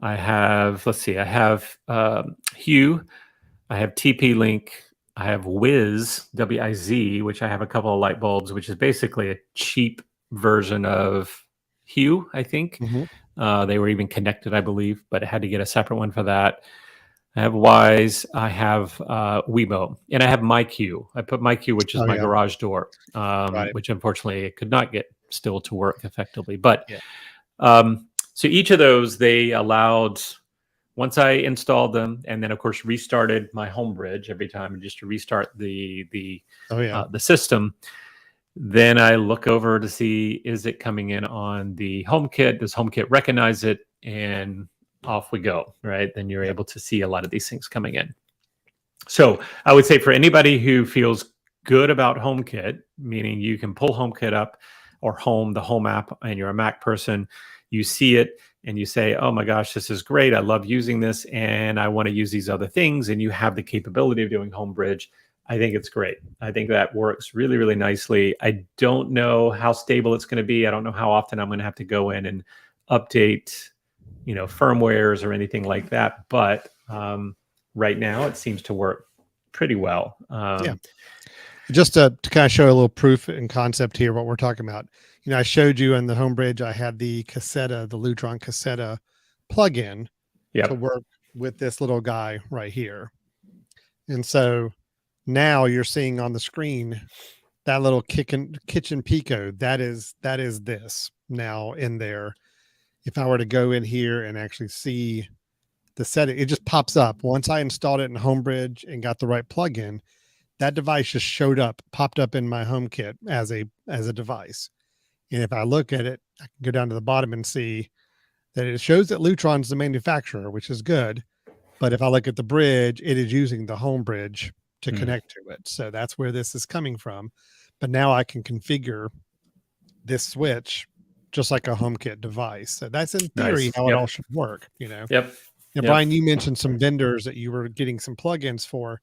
Speaker 2: I have, let's see, I have Hue. I have TP-Link, I have Wiz, W-I-Z, which I have a couple of light bulbs, which is basically a cheap version of Hue, I think. They were even connected, I believe, but I had to get a separate one for that. I have Wise, I have Weibo, and I have MyQ. I put MyQ, which is my garage door, which unfortunately I could not get still to work effectively. But so each of those, they allowed, once I installed them, and then of course restarted my HomeBridge every time just to restart the system. Then I look over to see, is it coming in on the HomeKit? Does HomeKit recognize it? And off we go, right? Then you're able to see a lot of these things coming in. So I would say for anybody who feels good about HomeKit, meaning you can pull HomeKit up or the Home app, and you're a Mac person, you see it and you say, oh my gosh, this is great. I love using this and I want to use these other things. And you have the capability of doing HomeBridge. I think it's great. I think that works really, really nicely. I don't know how stable it's going to be. I don't know how often I'm going to have to go in and update, firmwares or anything like that. But right now it seems to work pretty well.
Speaker 1: Just to kind of show a little proof and concept here, what we're talking about. I showed you in the HomeBridge, I had the Cassetta, the Lutron Cassetta plugin to work with this little guy right here. And so now you're seeing on the screen that little kitchen Pico. That is this now in there. If I were to go in here and actually see the setting, it just pops up. Once I installed it in HomeBridge and got the right plugin, that device just popped up in my HomeKit as a device. And if I look at it, I can go down to the bottom and see that it shows that Lutron's the manufacturer, which is good. But if I look at the bridge, it is using the HomeBridge to connect to it. So that's where this is coming from. But now I can configure this switch just like a HomeKit device. So that's in theory how it all should work, Brian, you mentioned some vendors that you were getting some plugins for.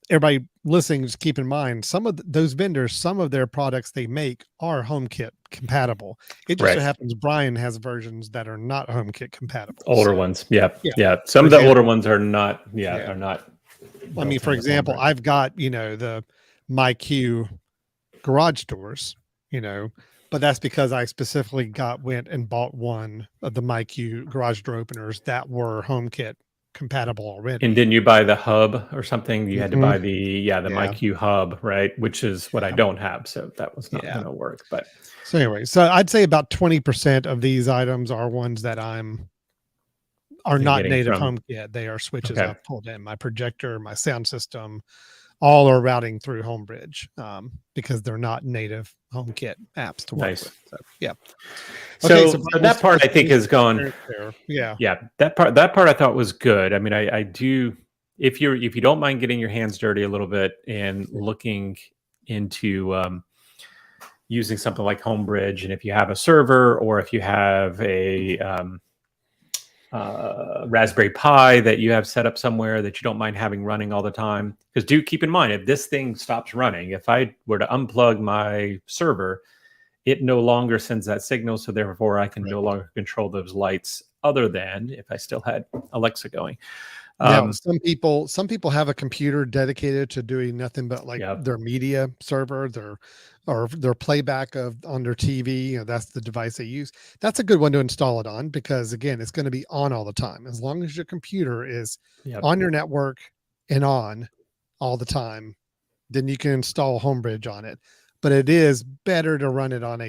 Speaker 1: Everybody listening, just keep in mind, some of those vendors, some of their products they make are HomeKit compatible. It just so happens Brian has versions that are not HomeKit compatible.
Speaker 2: Older ones. Yeah. Some of the older ones are not. Are not.
Speaker 1: I mean, for example, I've got, the MyQ garage doors, but that's because I specifically went and bought one of the MyQ garage door openers that were HomeKit compatible already.
Speaker 2: And didn't you buy the hub or something? You had to buy the MyQ hub, right? Which is what I don't have. So that was not going to work. But
Speaker 1: so anyway, so I'd say about 20% of these items are ones that are not native HomeKit. They are switches I've pulled in. My projector, my sound system, all are routing through HomeBridge because they're not native HomeKit apps to work with. So,
Speaker 2: So that part I think has gone. That part I thought was good. I mean, I do. If you don't mind getting your hands dirty a little bit and looking into using something like HomeBridge, and if you have a server or if you have a Raspberry Pi that you have set up somewhere that you don't mind having running all the time. Because do keep in mind, if this thing stops running, if I were to unplug my server, it no longer sends that signal. So therefore I can no longer control those lights other than if I still had Alexa going.
Speaker 1: Some people have a computer dedicated to doing nothing but their media server, their playback on their TV. That's the device they use. That's a good one to install it on because again, it's going to be on all the time. As long as your computer is on your network and on all the time, then you can install HomeBridge on it. But it is better to run it on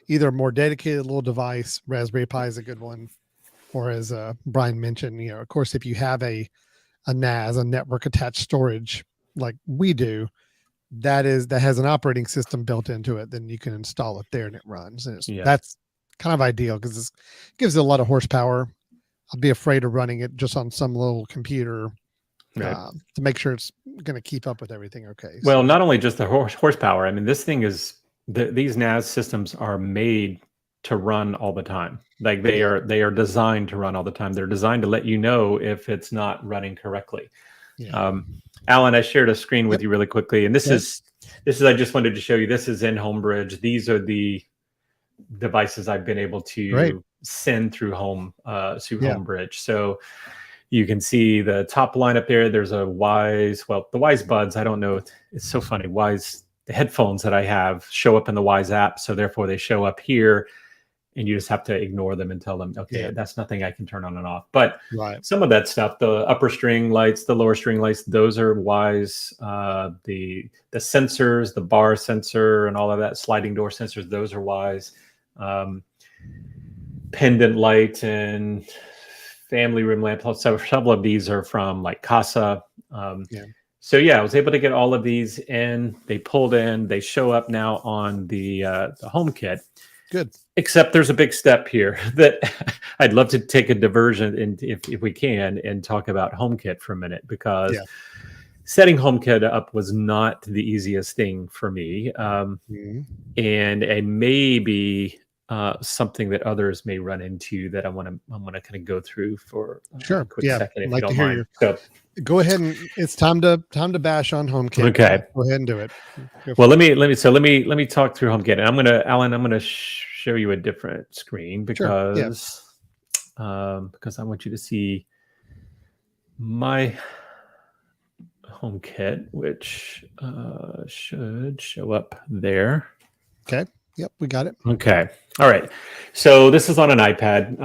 Speaker 1: either a more dedicated little device. Raspberry Pi is a good one. Or as Brian mentioned, of course, if you have a NAS, a network attached storage like we do, that has an operating system built into it, then you can install it there and it runs. And that's kind of ideal because it gives it a lot of horsepower. I'd be afraid of running it just on some little computer to make sure it's going to keep up with everything. Okay.
Speaker 2: Well, not only just the horsepower. I mean, this thing is these NAS systems are made to run all the time. Like they are designed to run all the time. They're designed to let you know if it's not running correctly. Alan, I shared a screen with you really quickly, and this is I just wanted to show you. This is in HomeBridge. These are the devices I've been able to send through HomeBridge. So you can see the top line up there. There's a Wise, the Wise Buds. I don't know. It's so funny. The headphones that I have show up in the Wise app, so therefore they show up here. and you just have to ignore them and tell them, okay,
Speaker 1: Yeah.
Speaker 2: that's nothing I can turn on and off. But
Speaker 1: Right.
Speaker 2: some of that stuff, the upper string lights, the lower string lights, those are wise. The sensors, the bar sensor and all of that, sliding door sensors, those are wise. Pendant light and family room lamp, several of these are from like Casa. So yeah, I was able to get all of these in. They pulled in. They show up now on the HomeKit.
Speaker 1: Good.
Speaker 2: Except there's a big step here that I'd love to take a diversion if we can and talk about HomeKit for a minute, because setting HomeKit up was not the easiest thing for me, and maybe something that others may run into that I want to kind of go through for a quick second, if you don't mind. So
Speaker 1: go ahead, and it's time to bash on HomeKit.
Speaker 2: Okay,
Speaker 1: go aheid and do it.
Speaker 2: Well, let me talk through HomeKit, and I'm gonna show you a different screen because because I want you to see my HomeKit, which should show up there.
Speaker 1: Okay. Yep, we got it.
Speaker 2: Okay. All right. So this is on an iPad,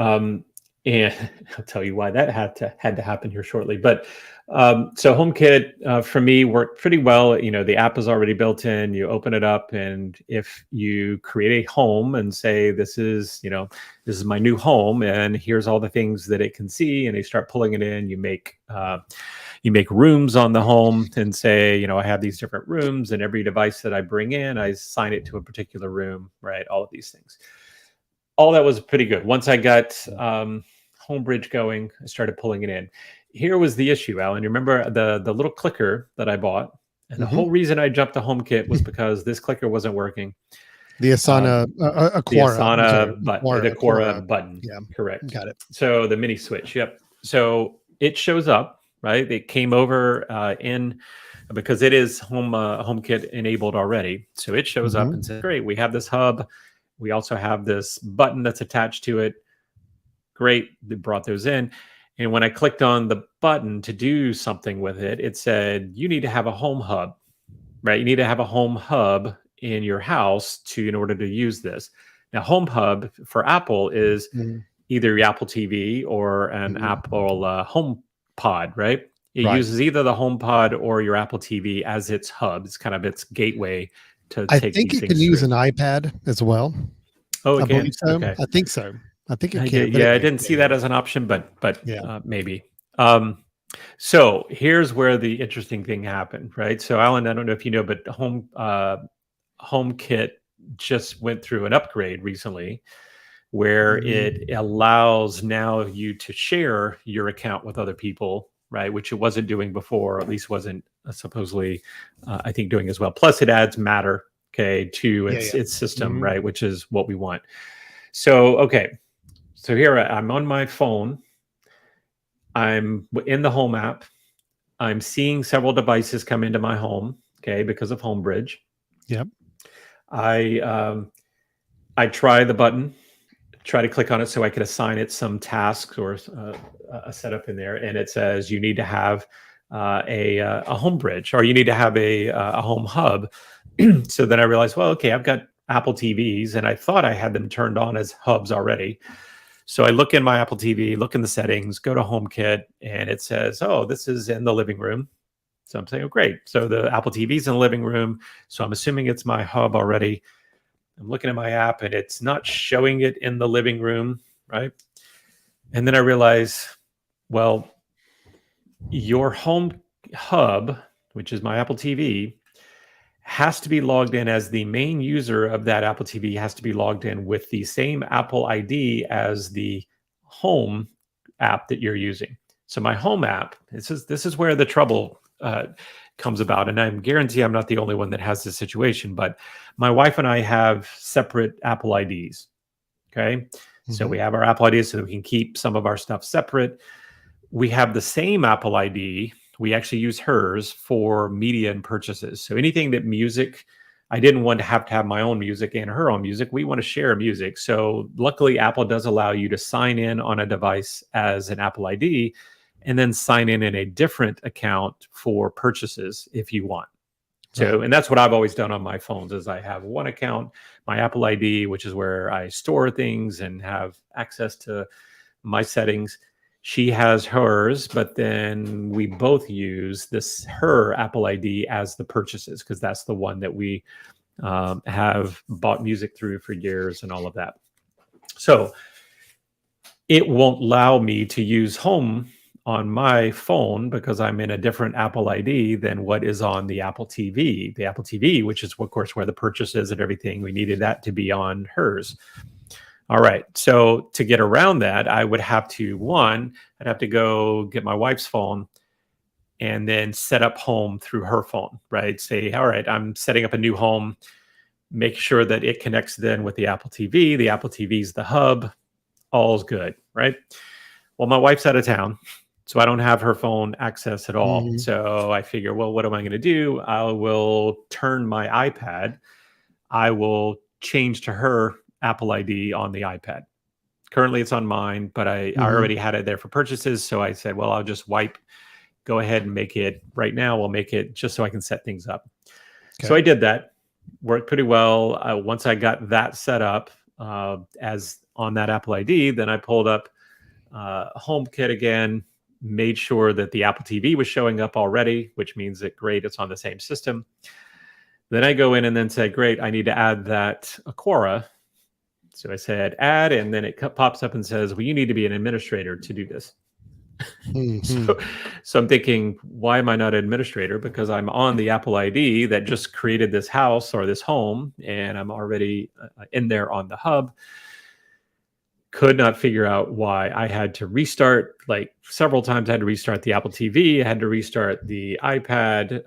Speaker 2: and I'll tell you why that had to happen here shortly. But so HomeKit for me worked pretty well. You know, the app is already built in. You open it up, and if you create a home and say, this is my new home, and here's all the things that it can see, and you start pulling it in, you make rooms on the home and say, I have these different rooms, and every device that I bring in, I assign it to a particular room, right? All of these things. All that was pretty good. Once I got HomeBridge going, I started pulling it in. Here was the issue, Alan. You remember the little clicker that I bought? And the whole reason I jumped to HomeKit was because this clicker wasn't working.
Speaker 1: The Asana,
Speaker 2: the Quora button.
Speaker 1: Yeah,
Speaker 2: correct.
Speaker 1: Got it.
Speaker 2: So the mini switch. Yep. So it shows up, right? It came over in because it is HomeKit enabled already. So it shows up and says, great, we have this hub. We also have this button that's attached to it. Great. They brought those in. And when I clicked on the button to do something with it, it said, you need to have a home hub, right? You need to have a home hub in your house in order to use this. Now, home hub for Apple is either your Apple TV or an Apple Home Pod, right? It uses either the Home Pod or your Apple TV as its hub. It's kind of its gateway to take these things.
Speaker 1: I think it can use an iPad as well.
Speaker 2: Oh, it can?
Speaker 1: So.
Speaker 2: Okay.
Speaker 1: I think so. I think it can.
Speaker 2: I didn't see that as an option, but maybe. So here's where the interesting thing happened, right? So Alan, I don't know if you know, but HomeKit just went through an upgrade recently where it allows now you to share your account with other people, right? Which it wasn't doing before, or at least wasn't supposedly, I think, doing as well. Plus it adds Matter, to its system, right? Which is what we want. So, okay. So here I'm on my phone. I'm in the Home app. I'm seeing several devices come into my home, because of HomeBridge.
Speaker 1: Yep.
Speaker 2: I try the button, try to click on it so I could assign it some tasks or a setup in there, and it says you need to have a HomeBridge, or you need to have a home hub. So then I realized, well, okay, I've got Apple TVs, and I thought I had them turned on as hubs already. So I look in my Apple TV, look in the settings, go to HomeKit, and it says, oh, this is in the living room. So I'm saying, oh, great. So the Apple TV's in the living room. So I'm assuming it's my hub already. I'm looking at my app, and it's not showing it in the living room, right? And then I realize, well, your home hub, which is my Apple TV, has to be logged in as the main user of that Apple TV, has to be logged in with the same Apple ID as the home app that you're using. So my home app, this is where the trouble comes about. And I guarantee I'm not the only one that has this situation, but my wife and I have separate Apple IDs. Okay. So we have our Apple IDs so that we can keep some of our stuff separate. We have the same Apple ID. We actually use hers for media and purchases. So anything that music, I didn't want to have my own music and her own music. We want to share music. So luckily, Apple does allow you to sign in on a device as an Apple ID and then sign in a different account for purchases if you want. So, and that's what I've always done on my phones is I have one account, my Apple ID, which is where I store things and have access to my settings. She has hers, but then we both use her Apple ID as the purchases because that's the one that we have bought music through for years and all of that. So it won't allow me to use Home on my phone because I'm in a different Apple ID than what is on the Apple TV. The Apple TV, which is, of course, where the purchases and everything, we needed that to be on hers. All right. So to get around that, I would have to, I'd have to go get my wife's phone and then set up Home through her phone, right? Say, all right, I'm setting up a new Home, make sure that it connects then with the Apple TV. The Apple TV is the hub. All's good, right? Well, my wife's out of town, so I don't have her phone access at all.
Speaker 1: Mm-hmm.
Speaker 2: So I figure, well, what am I going to do? I will turn my iPad. I will change to her Apple ID on the iPad. Currently, it's on mine, but I already had it there for purchases. So I said, well, I'll just go ahead and make it right now. We'll make it just so I can set things up. Okay. So I did that. Worked pretty well. Once I got that set up as on that Apple ID, then I pulled up HomeKit again, made sure that the Apple TV was showing up already, which means that great, it's on the same system. Then I go in and then say, great, I need to add that Aquara. So I said add, and then it pops up and says, well, you need to be an administrator to do this. Mm-hmm. So I'm thinking, why am I not an administrator? Because I'm on the Apple ID that just created this house or this home, and I'm already in there on the hub. Could not figure out why. I had to restart, like several times. I had to restart the Apple TV. I had to restart the iPad.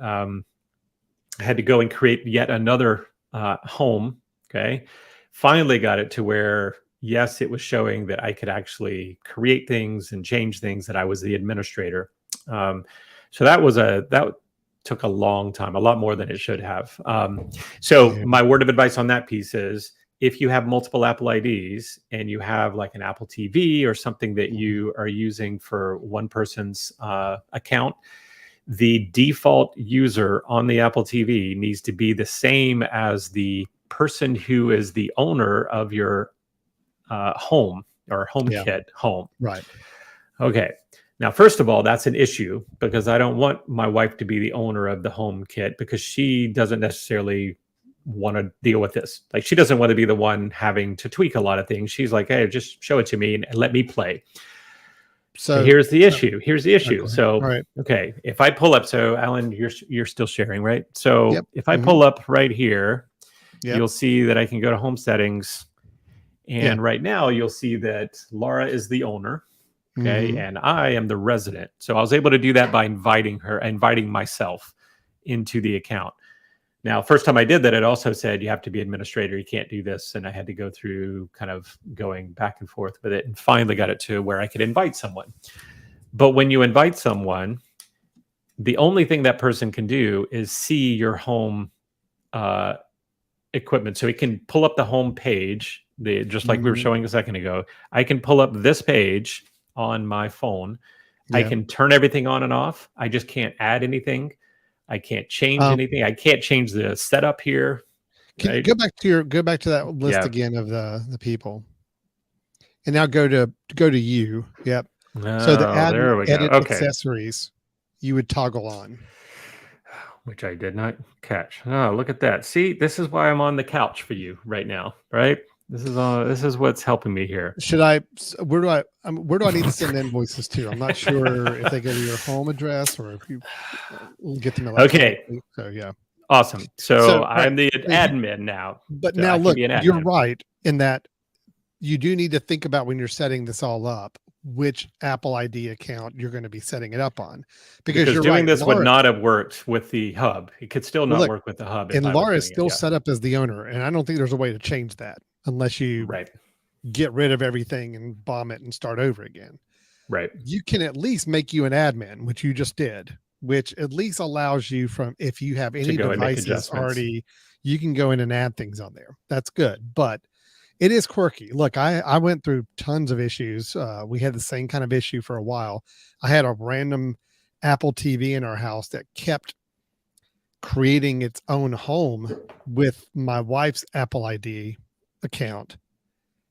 Speaker 2: I had to go and create yet another home. Okay. Finally got it to where, yes, it was showing that I could actually create things and change things, that I was the administrator. So that took a long time, a lot more than it should have. So my word of advice on that piece is, if you have multiple Apple IDs and you have like an Apple TV or something that you are using for one person's account, the default user on the Apple TV needs to be the same as the person who is the owner of your home or HomeKit home.
Speaker 1: Right.
Speaker 2: Okay. Now, first of all, that's an issue because I don't want my wife to be the owner of the HomeKit because she doesn't necessarily want to deal with this. Like, she doesn't want to be the one having to tweak a lot of things. She's like, hey, just show it to me and let me play. So here's the issue. Okay. So, right. Okay, if I pull up, so Alan, you're still sharing, right? So if I pull up right here, you'll see that I can go to home settings. And right now you'll see that Laura is the owner. Okay. And I am the resident. So I was able to do that by inviting myself into the account. Now, first time I did that, it also said you have to be administrator. You can't do this. And I had to go through kind of going back and forth with it and finally got it to where I could invite someone. But when you invite someone, the only thing that person can do is see your home equipment. So it can pull up the home page, just like we were showing a second ago. I can pull up this page on my phone. I can turn everything on and off. I just can't add anything. I can't change anything. I can't change the setup here.
Speaker 1: Can you go back to that list again of the people, and now go to you. Yep. So the edit accessories, you would toggle on,
Speaker 2: which I did not catch. Oh, look at that! See, this is why I'm on the couch for you right now, right? This is what's helping me here.
Speaker 1: Where do I need to send invoices to? I'm not sure if they go to your home address or if you get them.
Speaker 2: Okay.
Speaker 1: So yeah.
Speaker 2: Awesome. So I'm the admin now.
Speaker 1: But now look, you're right in that you do need to think about when you're setting this all up, which Apple ID account you're going to be setting it up on, because you're
Speaker 2: doing this would not have worked with the hub. It could still not work with the hub.
Speaker 1: And Laura is still set up as the owner, and I don't think there's a way to change that unless you get rid of everything and bomb it and start over again.
Speaker 2: Right.
Speaker 1: You can at least make you an admin, which you just did, which at least allows you from, if you have any devices already, you can go in and add things on there. That's good. But it is quirky. Look, I went through tons of issues. We had the same kind of issue for a while. I had a random Apple TV in our house that kept creating its own home with my wife's Apple ID account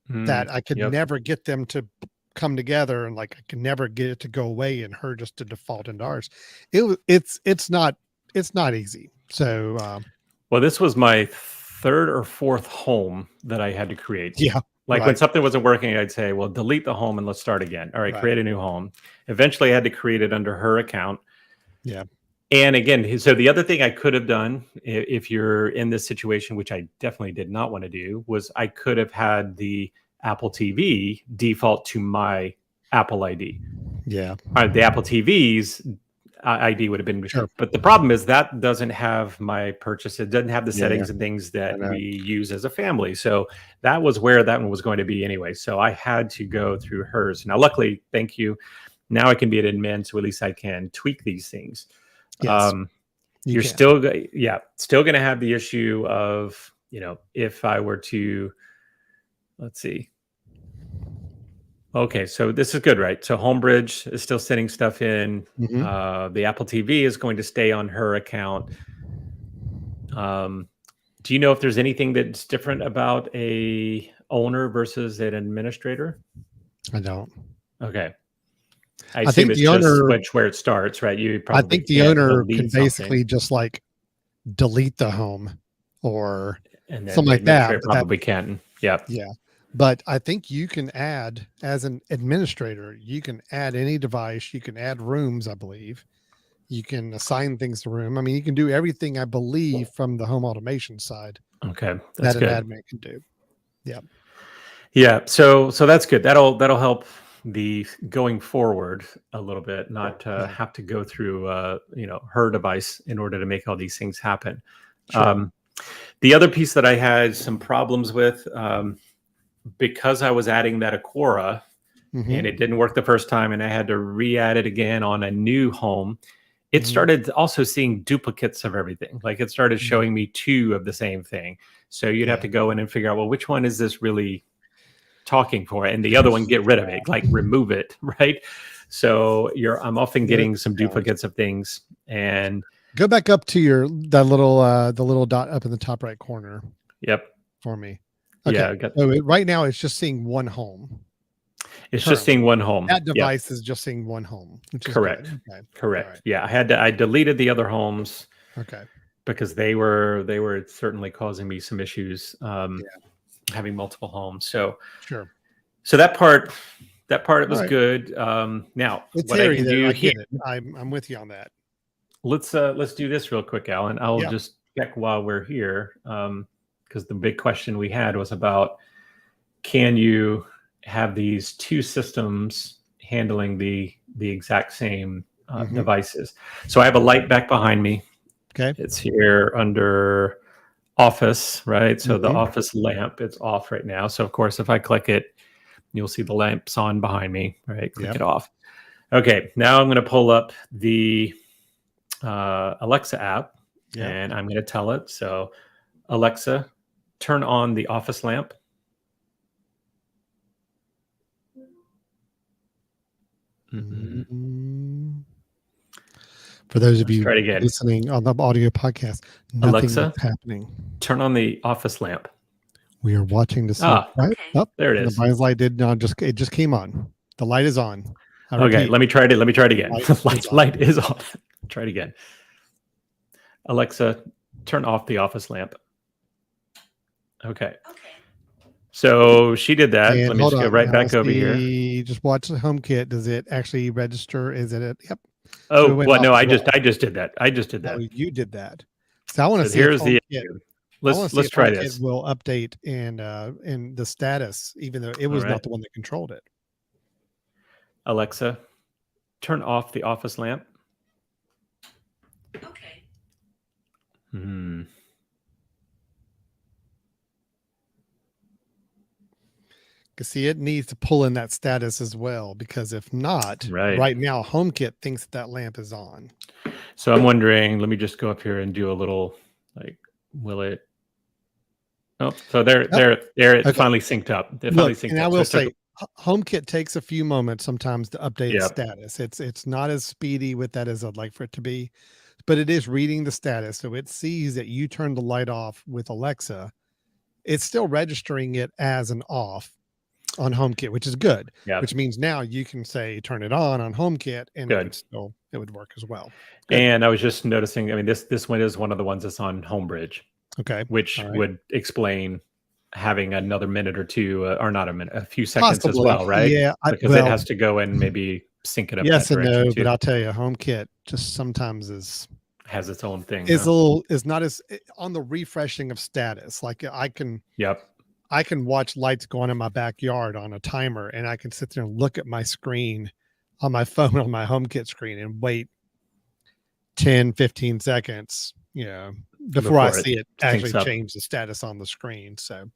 Speaker 1: that I could never get them to come together, and like I could never get it to go away and her just to default into ours. It's not easy. So
Speaker 2: well, this was my third or fourth home that I had to create.
Speaker 1: yeah.
Speaker 2: Like when something wasn't working, I'd say, well, delete the home and let's start again. All right, create a new home. Eventually I had to create it under her account.
Speaker 1: Yeah.
Speaker 2: And again, so the other thing I could have done if you're in this situation, which I definitely did not want to do, was I could have had the Apple TV default to my Apple ID.
Speaker 1: Yeah.
Speaker 2: The Apple TV's ID would have been,
Speaker 1: sure.
Speaker 2: But the problem is that doesn't have my purchase. It doesn't have the settings and things that we use as a family. So that was where that one was going to be anyway. So I had to go through hers. Now, luckily, thank you. Now I can be an admin, so at least I can tweak these things.
Speaker 1: Yes,
Speaker 2: you're still going to have the issue of, if I were to, let's see. Okay, so this is good, right? So HomeBridge is still sending stuff in. The Apple TV is going to stay on her account. Do you know if there's anything that's different about a owner versus an administrator?
Speaker 1: I don't.
Speaker 2: Okay. I think the owner switch where it starts, right?
Speaker 1: I think the owner can basically just like delete the home or something like that.
Speaker 2: Probably can. Yeah.
Speaker 1: Yeah. But I think you can add, as an administrator, you can add any device. You can add rooms, I believe. You can assign things to room. I mean, you can do everything, I believe, from the home automation side.
Speaker 2: Okay, that's
Speaker 1: that
Speaker 2: good.
Speaker 1: An admin can do. Yeah.
Speaker 2: Yeah. So that's good. That'll help the going forward a little bit, not have to go through her device in order to make all these things happen. Sure. The other piece that I had some problems with, because I was adding that Aquara and it didn't work the first time and I had to re-add it again on a new home, it started also seeing duplicates of everything. Like it started showing me two of the same thing. So you'd have to go in and figure out, well, which one is this really talking for? And the other one, get rid of it, like remove it, right? So I'm often getting some duplicates of things. And
Speaker 1: go back up to the little dot up in the top right corner.
Speaker 2: Yep.
Speaker 1: For me. Okay.
Speaker 2: Yeah.
Speaker 1: So right now it's just seeing one home.
Speaker 2: It's just seeing one home.
Speaker 1: That device is just seeing one home. Which is
Speaker 2: correct.
Speaker 1: Okay.
Speaker 2: Correct. Right. Yeah. I deleted the other homes.
Speaker 1: Okay.
Speaker 2: Because they were certainly causing me some issues. Having multiple homes. So
Speaker 1: sure.
Speaker 2: So that part was good. Now
Speaker 1: it's
Speaker 2: what I can do here,
Speaker 1: I'm with you on that.
Speaker 2: Let's do this real quick, Alan. I'll just check while we're here. Because the big question we had was about, can you have these two systems handling the exact same devices? So I have a light back behind me.
Speaker 1: Okay.
Speaker 2: It's here under Office, right? So the Office lamp, it's off right now. So of course, if I click it, you'll see the lamp's on behind me, right? Click it off. Okay, now I'm going to pull up the Alexa app and I'm going to tell it. So Alexa, turn on the Office lamp.
Speaker 1: For those of you listening on the audio podcast, nothing is happening.
Speaker 2: Turn on the Office lamp.
Speaker 1: We are watching the sun.
Speaker 2: There it is.
Speaker 1: The Brian's light did not it just came on. The light is on.
Speaker 2: Okay, let me try it. Let me try it again. Light is on. Try it again. Alexa, turn off the Office lamp. Okay. So she did that.
Speaker 1: And
Speaker 2: let me just go right back over here.
Speaker 1: Just watch the HomeKit. Does it actually register? Is it? Yep.
Speaker 2: Oh, well, no, I just did that. I just did that.
Speaker 1: Oh, you did that. So I want to see.
Speaker 2: Here's the issue. Let's try this.
Speaker 1: It will update and the status, even though it was not the one that controlled it.
Speaker 2: Alexa, turn off the Office lamp.
Speaker 3: Okay.
Speaker 1: Because see, it needs to pull in that status as well, because if not, right now, HomeKit thinks that lamp is on.
Speaker 2: So I'm wondering, let me just go up here and do a little, will it? Oh, so there it finally synced up.
Speaker 1: And I will say, HomeKit takes a few moments sometimes to update its status. It's not as speedy with that as I'd like for it to be, but it is reading the status. So it sees that you turned the light off with Alexa. It's still registering it as an off on HomeKit, which is good,
Speaker 2: Yeah.
Speaker 1: which means now you can say turn it on HomeKit and it would work as well. Good.
Speaker 2: And I was just noticing, I mean, this one is one of the ones that's on HomeBridge.
Speaker 1: Okay.
Speaker 2: Which would explain having another minute or two, or not a minute, a few seconds as well, right?
Speaker 1: Yeah.
Speaker 2: Because it has to go and maybe sync it up.
Speaker 1: Yes
Speaker 2: that
Speaker 1: and no,
Speaker 2: too.
Speaker 1: but I'll tell you, HomeKit just sometimes
Speaker 2: has its own thing.
Speaker 1: Is not as on the refreshing of status. Like I can watch lights go on in my backyard on a timer, and I can sit there and look at my screen on my phone on my HomeKit screen and wait 10, 15 seconds, before I see it actually change the status on the screen. So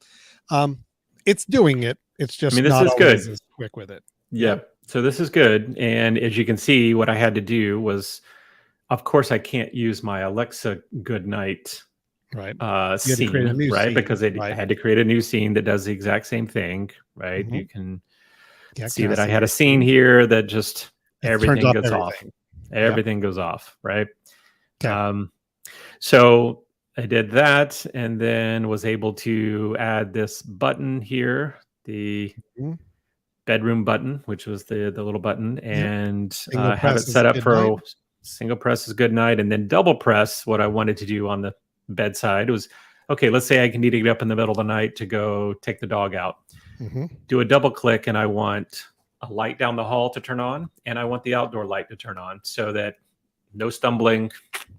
Speaker 1: it's doing it. It's just not always as quick with it.
Speaker 2: Yep. So this is good. And as you can see, what I had to do was, of course, I can't use my Alexa good night scene, right? Because I had to create a new scene that does the exact same thing, right? You can see that I had a scene here that just everything goes off. Everything goes off, right? Okay. So I did that and then was able to add this button here, the bedroom button, which was the little button, and have it set up for single press is good night, and then double press. What I wanted to do on the bedside was, okay, let's say I need to get up in the middle of the night to go take the dog out. Do a double click, and I want a light down the hall to turn on, and I want the outdoor light to turn on, so that no stumbling.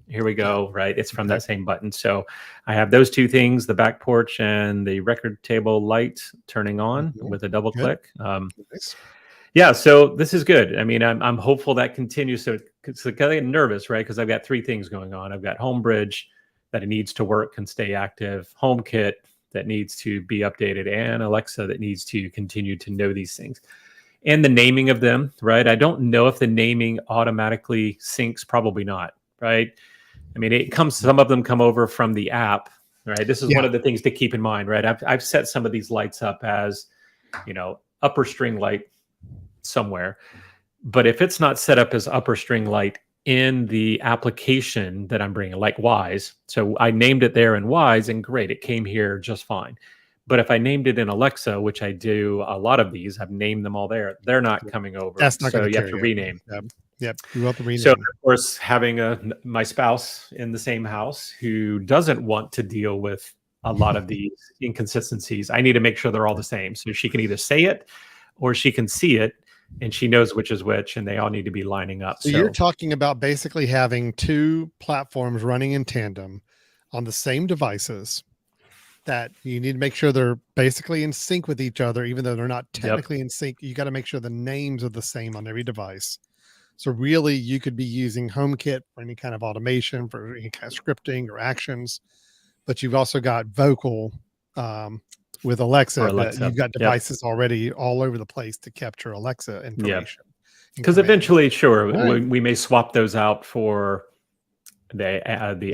Speaker 2: Here we go, right? It's from that same button. So I have those two things, the back porch and the record table light turning on with a double click. Yeah, so this is good. I mean, I'm hopeful that continues. So I get nervous, right? Because I've got three things going on. I've got HomeBridge that it needs to work and stay active, HomeKit that needs to be updated, and Alexa that needs to continue to know these things. And the naming of them, right? I don't know if the naming automatically syncs. Probably not, right? I mean, some of them come over from the app, right? This is one of the things to keep in mind, right? I've set some of these lights up as, upper string light somewhere. But if it's not set up as upper string light in the application that I'm bringing, like Wise, so I named it there in Wise, and great, it came here just fine. But if I named it in Alexa, which I do a lot of these, I've named them all there, they're not coming over.
Speaker 1: That's not
Speaker 2: so you have to rename.
Speaker 1: Yep. You have to rename.
Speaker 2: So of course, having my spouse in the same house who doesn't want to deal with a lot of these inconsistencies, I need to make sure they're all the same. So she can either say it or she can see it, and she knows which is which, and they all need to be lining up.
Speaker 1: So you're talking about basically having two platforms running in tandem on the same devices that you need to make sure they're basically in sync with each other, even though they're not technically in sync. You got to make sure the names are the same on every device. So really you could be using HomeKit for any kind of automation, for any kind of scripting or actions, but you've also got vocal with Alexa. You've got devices already all over the place to capture Alexa information.
Speaker 2: Because eventually, we may swap those out for the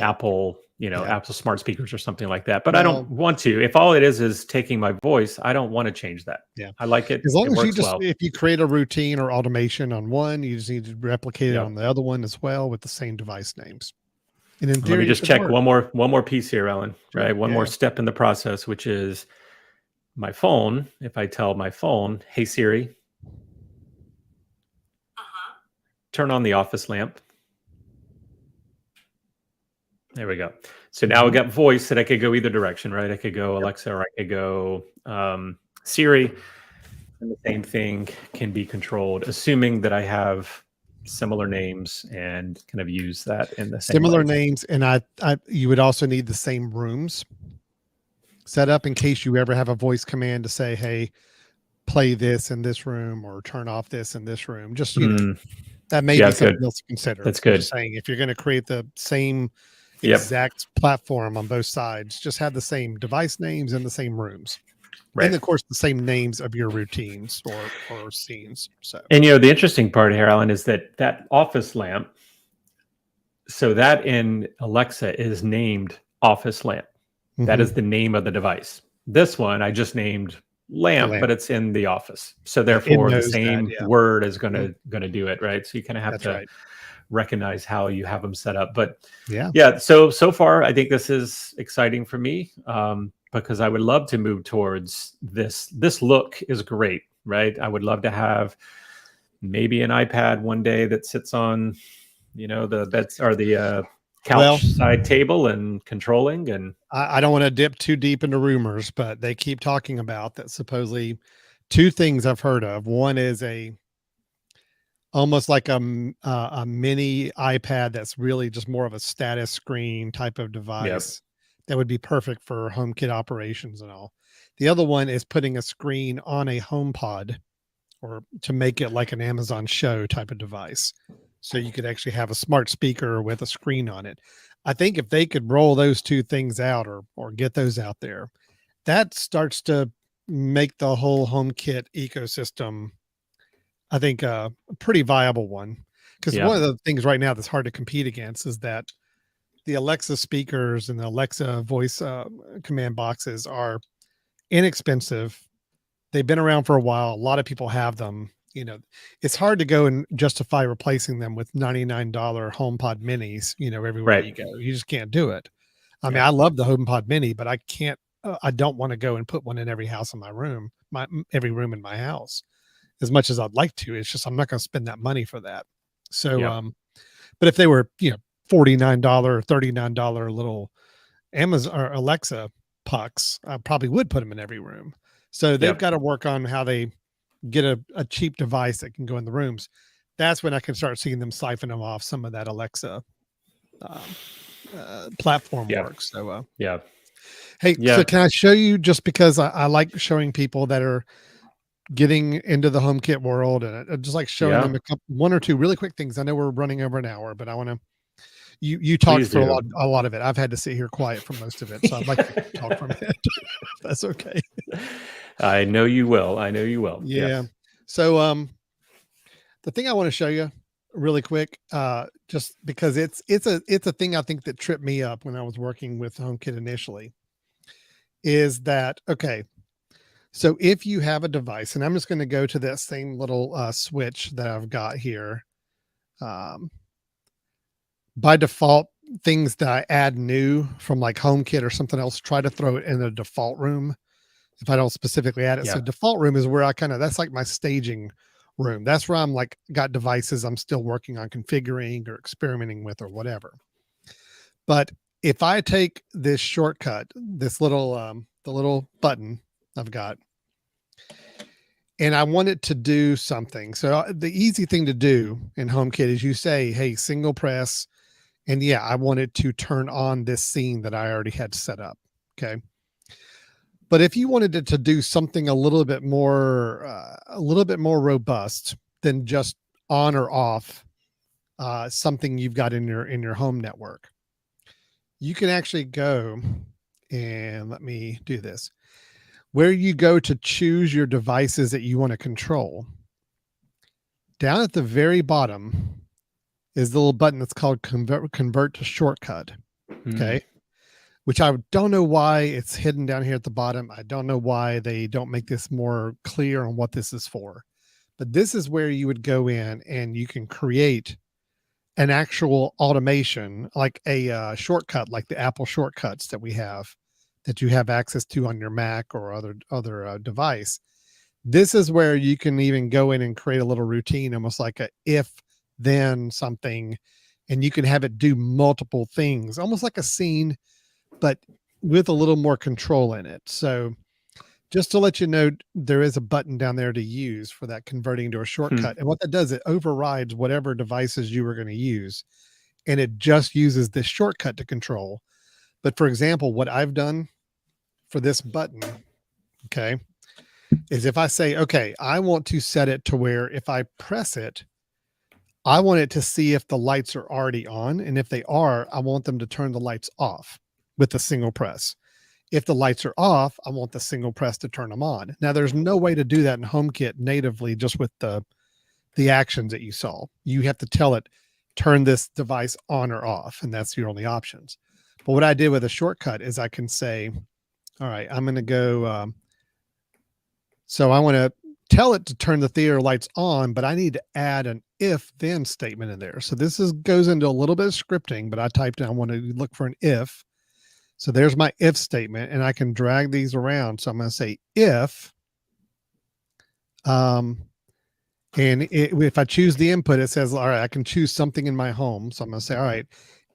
Speaker 2: Apple, Apple smart speakers or something like that. But I don't want to. If all it is taking my voice, I don't want to change that. Yeah, I like it.
Speaker 1: As long as if you create a routine or automation on one, you just need to replicate it on the other one as well with the same device names. And in theory,
Speaker 2: let me just check one more piece here, Ellen. Right, one more step in the process, which is my phone. If I tell my phone, "Hey Siri, turn on the office lamp." There we go. So now we got voice that I could go either direction, right? I could go Alexa or I could go Siri. And the same thing can be controlled, assuming that I have similar names and kind of use that in the same way.
Speaker 1: Names. And you would also need the same rooms set up in case you ever have a voice command to say, "Hey, play this in this room," or "Turn off this in this room." Just, that may be something else to consider.
Speaker 2: That's good.
Speaker 1: Just saying, if you're going to create the same exact platform on both sides, just have the same device names in the same rooms. Right. And of course, the same names of your routines or scenes. So,
Speaker 2: and the interesting part here, Alan, is that office lamp. So that in Alexa is named office lamp. That is the name of the device. This one I just named lamp, but it's in the office. So therefore, the same word is going to do it, right? So you kind of have to recognize how you have them set up. But
Speaker 1: Yeah.
Speaker 2: yeah, so far I think this is exciting for me, because I would love to move towards this. This look is great, right? I would love to have maybe an iPad one day that sits on, the beds or the couch side table and controlling. And
Speaker 1: I don't want to dip too deep into rumors, but they keep talking about that supposedly two things I've heard of. One is almost like a mini iPad that's really just more of a status screen type of device that would be perfect for HomeKit operations and all. The other one is putting a screen on a HomePod, or to make it like an Amazon Show type of device. So you could actually have a smart speaker with a screen on it. I think if they could roll those two things out, or get those out there, that starts to make the whole HomeKit ecosystem, I think, a pretty viable one. Because one of the things right now that's hard to compete against is that the Alexa speakers and the Alexa voice command boxes are inexpensive. They've been around for a while. A lot of people have them. It's hard to go and justify replacing them with $99 HomePod minis, everywhere you go. You just can't do it. I mean, I love the HomePod mini, but I can't, I don't want to go and put one in every house in my room, every room in my house, as much as I'd like to. It's just, I'm not going to spend that money for that. So, but if they were, $49, $39 little Amazon or Alexa pucks, I probably would put them in every room. So they've got to work on how they get a cheap device that can go in the rooms. That's when I can start seeing them siphon them off some of that Alexa platform work. So, hey, so can I show you, just because I like showing people that are getting into the HomeKit world, and I just like showing them one or two really quick things. I know we're running over an hour, but I want to, you talked for a lot of it. I've had to sit here quiet for most of it. So I'd like to talk for a minute. If that's okay.
Speaker 2: I know you will. I know you will.
Speaker 1: Yeah. So, the thing I want to show you really quick, just because it's a thing I think that tripped me up when I was working with HomeKit initially, is that, okay, so if you have a device, and I'm just going to go to that same little switch that I've got here. By default, things that I add new from like HomeKit or something else, try to throw it in the default room if I don't specifically add it. So default room is where that's like my staging room. That's where I'm like got devices I'm still working on configuring or experimenting with or whatever. But if I take this shortcut, this little the little button I've got, and I want it to do something. So the easy thing to do in HomeKit is you say, hey, single press, and I want it to turn on this scene that I already had set up. Okay. But if you wanted it to do something a little bit more robust than just on or off something you've got in your home network, you can actually go, and let me do this, where you go to choose your devices that you want to control. Down at the very bottom is the little button that's called convert to shortcut. Okay. Which I don't know why it's hidden down here at the bottom. I don't know why they don't make this more clear on what this is for, but this is where you would go in and you can create an actual automation, like a shortcut, like the Apple shortcuts that we have, that you have access to on your Mac or other device. This is where you can even go in and create a little routine, almost like a if then something, and you can have it do multiple things, almost like a scene, but with a little more control in it. So just to let you know, there is a button down there to use for that converting to a shortcut. And what that does, it overrides whatever devices you were going to use, and it just uses this shortcut to control. But for example, what I've done for this button, okay, is if I say, okay, I want to set it to where if I press it, I want it to see if the lights are already on. And if they are, I want them to turn the lights off with a single press. If the lights are off, I want the single press to turn them on. Now, there's no way to do that in HomeKit natively, just with the actions that you saw. You have to tell it, turn this device on or off, and that's your only options. But what I did with a shortcut is I can say, all right, I'm going to go. So I want to tell it to turn the theater lights on, but I need to add an if then statement in there. So this goes into a little bit of scripting, but I typed in, I want to look for an if. So there's my if statement, and I can drag these around. So I'm going to say if, if I choose the input, it says, all right, I can choose something in my home. So I'm going to say, all right,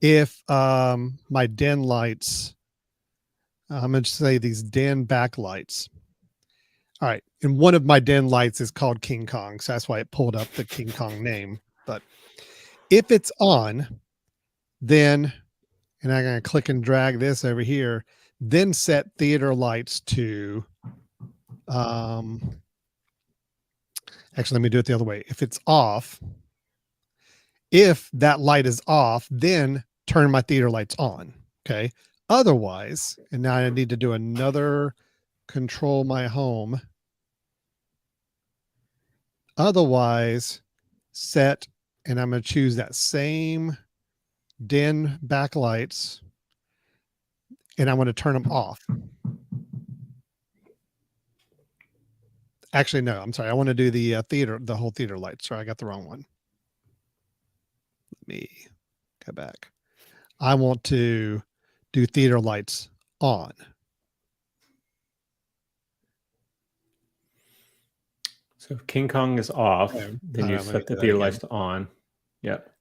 Speaker 1: if my den lights, I'm going to say these den backlights. All right. And one of my den lights is called King Kong. So that's why it pulled up the King Kong name. But if it's on, then, and I'm going to click and drag this over here, then set theater lights to, actually, let me do it the other way. If it's off, if that light is off, then turn my theater lights on. Okay. Otherwise, and now I need to do another control my home. Otherwise, set, and I'm going to choose that same den backlights, and I want to turn them off. Actually, no, I'm sorry. I want to do the the whole theater lights. Sorry, I got the wrong one. Let me go back. I want to do theater lights on.
Speaker 2: So if King Kong is off, then you set the theater lights on. Yep.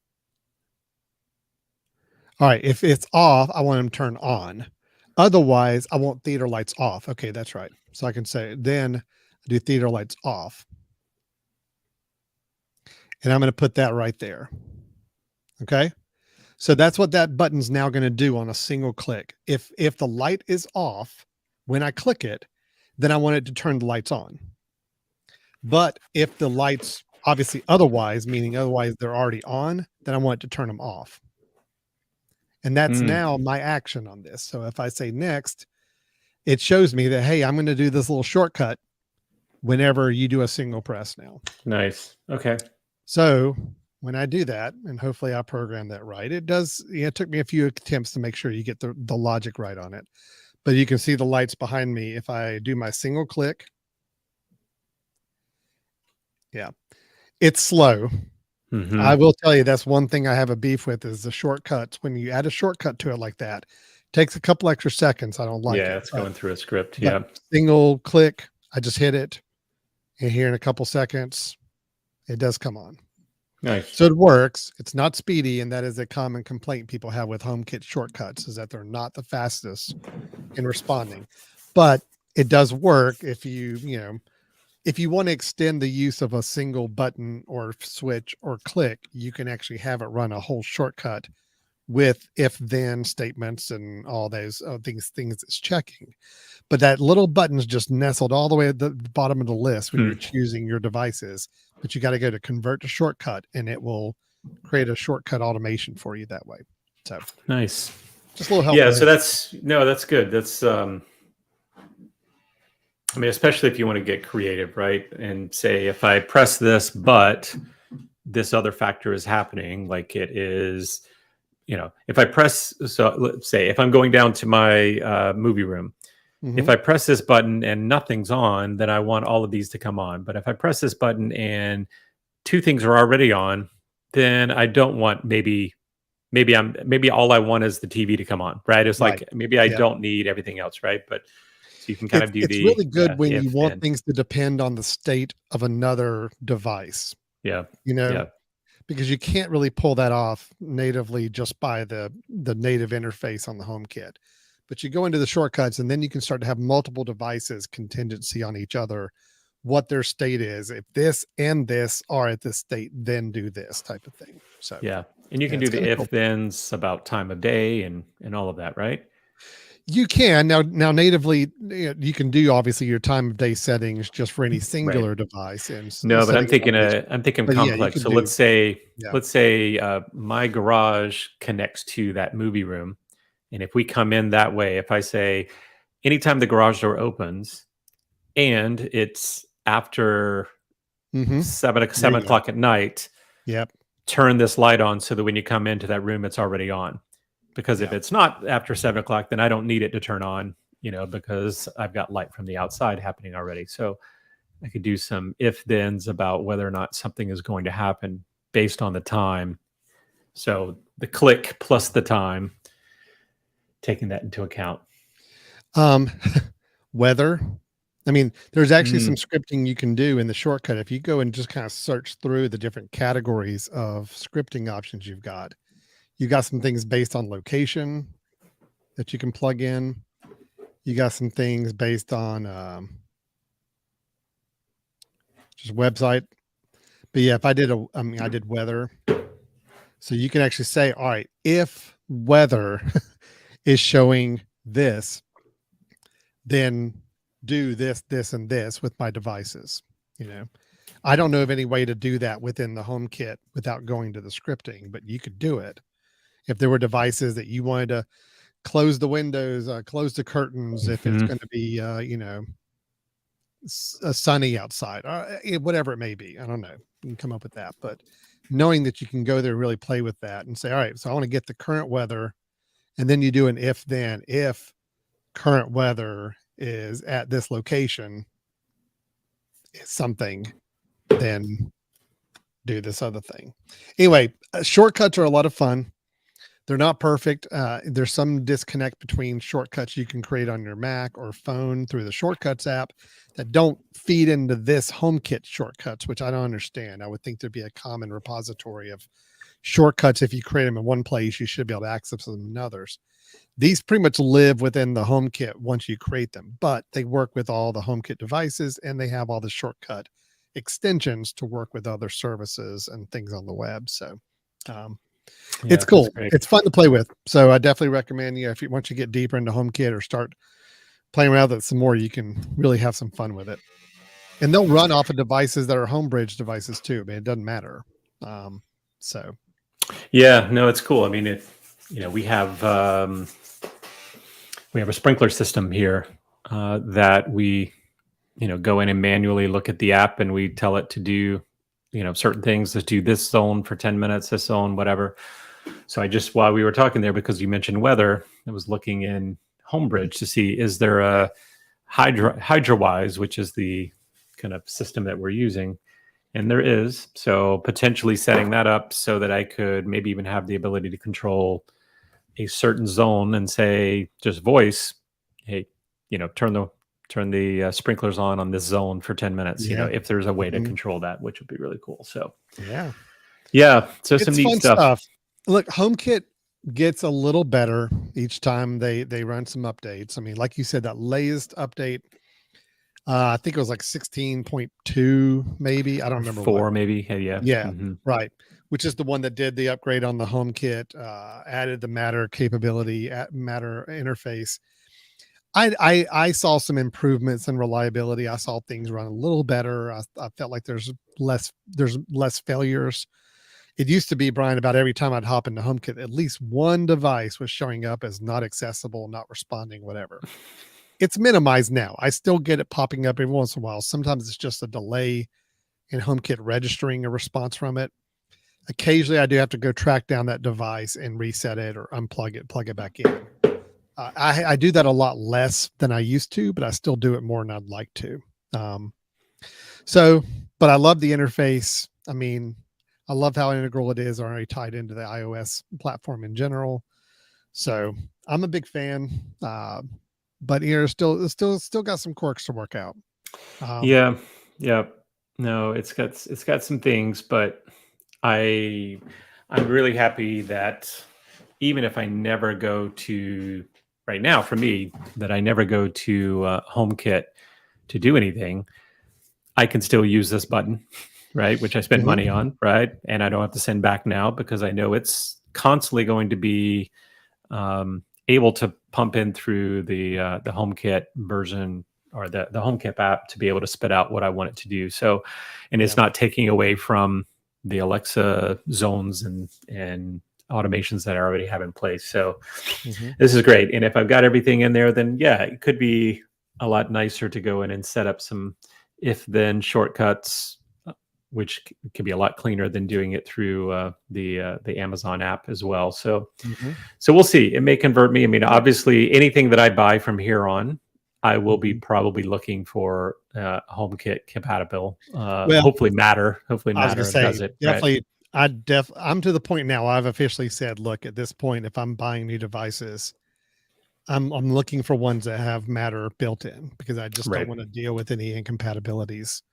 Speaker 1: All right. If it's off, I want them turned on. Otherwise, I want theater lights off. Okay, that's right. So I can say, then do theater lights off. And I'm going to put that right there. Okay. So that's what that button's now going to do on a single click. If the light is off, when I click it, then I want it to turn the lights on. But if the lights obviously otherwise, meaning otherwise they're already on, then I want it to turn them off. And that's now my action on this. So if I say next, it shows me that, hey, I'm going to do this little shortcut whenever you do a single press now.
Speaker 2: Nice. Okay.
Speaker 1: So when I do that, and hopefully I programmed that right, it does, it took me a few attempts to make sure you get the logic right on it. But you can see the lights behind me. If I do my single click, yeah, it's slow. Mm-hmm. I will tell you, that's one thing I have a beef with is the shortcuts. When you add a shortcut to it like that, it takes a couple extra seconds. I don't like it.
Speaker 2: Yeah, it's going through a script. Yeah.
Speaker 1: Single click, I just hit it. And here in a couple seconds, it does come on.
Speaker 2: Nice.
Speaker 1: So it works. It's not speedy, and that is a common complaint people have with HomeKit shortcuts is that they're not the fastest in responding. But it does work if if you want to extend the use of a single button or switch or click, you can actually have it run a whole shortcut with if then statements and all those things it's checking. But that little button's just nestled all the way at the bottom of the list when you're choosing your devices. But you got to go to convert to shortcut, and it will create a shortcut automation for you that way. So
Speaker 2: nice.
Speaker 1: Just a little help.
Speaker 2: Yeah. So that's good. That's, I mean, especially if you want to get creative, right? And say, if I press this, but this other factor is happening, like it is, if I press, so let's say if I'm going down to my movie room, if I press this button and nothing's on, then I want all of these to come on. But if I press this button and two things are already on, then I don't want maybe all I want is the TV to come on, right? It's like maybe I don't need everything else, right? But so you can kind of do
Speaker 1: it's really good when you want things to depend on the state of another device.
Speaker 2: Yeah.
Speaker 1: Because you can't really pull that off natively just by the native interface on the HomeKit. But you go into the shortcuts, and then you can start to have multiple devices contingency on each other, what their state is. If this and this are at this state, then do this type of thing. So
Speaker 2: yeah. And you can do the if thens about time of day and all of that, right?
Speaker 1: You can now natively you can do obviously your time of day settings just for any singular device. And
Speaker 2: no, but I'm thinking complex. So let's say my garage connects to that movie room, and if we come in that way, if I say anytime the garage door opens, and it's after 7 o'clock at night, turn this light on so that when you come into that room, it's already on. Because if it's not after 7 o'clock, then I don't need it to turn on, because I've got light from the outside happening already. So I could do some if thens about whether or not something is going to happen based on the time. So the click plus the time, taking that into account.
Speaker 1: Weather. I mean, there's actually some scripting you can do in the shortcut. If you go and just kind of search through the different categories of scripting options you got some things based on location that you can plug in. You got some things based on just website. But yeah, if I did I did weather. So you can actually say, all right, if weather is showing this, then do this, this, and this with my devices. I don't know of any way to do that within the HomeKit without going to the scripting, but you could do it. If there were devices that you wanted to close the windows, close the curtains, if it's going to be, sunny outside, whatever it may be. I don't know. You can come up with that, but knowing that you can go there and really play with that and say, all right, so I want to get the current weather, and then you do an if current weather is at this location, something, then do this other thing. Anyway, shortcuts are a lot of fun. They're not perfect. There's some disconnect between shortcuts you can create on your Mac or phone through the Shortcuts app that don't feed into this HomeKit shortcuts, which I don't understand. I would think there'd be a common repository of shortcuts. If you create them in one place, you should be able to access them in others. These pretty much live within the HomeKit once you create them, but they work with all the HomeKit devices, and they have all the shortcut extensions to work with other services and things on the web. So it's cool. It's fun to play with. So I definitely recommend once you get deeper into HomeKit or start playing around with it some more, you can really have some fun with it. And they'll run off of devices that are HomeBridge devices too. I mean, it doesn't matter.
Speaker 2: Yeah, no, it's cool. I mean, we have a sprinkler system here that we, go in and manually look at the app, and we tell it to do, certain things, to do this zone for 10 minutes, this zone, whatever. So while we were talking there, because you mentioned weather, I was looking in HomeBridge to see, is there a HydroWise, which is the kind of system that we're using. And there is. So potentially setting that up so that I could maybe even have the ability to control a certain zone and say, just voice, hey, turn the sprinklers on this zone for 10 minutes, if there's a way to control that, which would be really cool. So yeah. So it's some neat stuff.
Speaker 1: Look, HomeKit gets a little better each time they run some updates. I mean, like you said, that latest update, I think it was like 16.2, maybe. I don't remember.
Speaker 2: 4, maybe. Yeah.
Speaker 1: Right. Which is the one that did the upgrade on the HomeKit, added the Matter capability, Matter interface. I saw some improvements in reliability. I saw things run a little better. I felt like there's less failures. It used to be, Brian, about every time I'd hop into HomeKit, at least one device was showing up as not accessible, not responding, whatever. It's minimized now. I still get it popping up every once in a while. Sometimes it's just a delay in HomeKit registering a response from it. Occasionally, I do have to go track down that device and reset it or unplug it, plug it back in. I do that a lot less than I used to, but I still do it more than I'd like to. But I love the interface. I mean, I love how integral it is, already tied into the iOS platform in general. So I'm a big fan. But still got some quirks to work out.
Speaker 2: Yeah. No, it's got some things, but I'm really happy that even if I never go to, right now for me, that I never go to HomeKit to do anything, I can still use this button, right? Which I spend money on, right? And I don't have to send back now because I know it's constantly going to be able to pump in through the HomeKit version or the HomeKit app to be able to spit out what I want it to do. So, and it's not taking away from the Alexa zones and automations that I already have in place. So this is great. And if I've got everything in there, then it could be a lot nicer to go in and set up some if-then shortcuts, which can be a lot cleaner than doing it through the Amazon app as well. So, so we'll see. It may convert me. I mean, obviously, anything that I buy from here on, I will be probably looking for HomeKit compatible.
Speaker 1: Well,
Speaker 2: hopefully Matter
Speaker 1: I was gonna
Speaker 2: Matter
Speaker 1: say,
Speaker 2: does it. Right?
Speaker 1: definitely. I'm to the point now. I've officially said, look, at this point, if I'm buying new devices, I'm looking for ones that have Matter built in, because I just don't
Speaker 2: Right.
Speaker 1: want to deal with any incompatibilities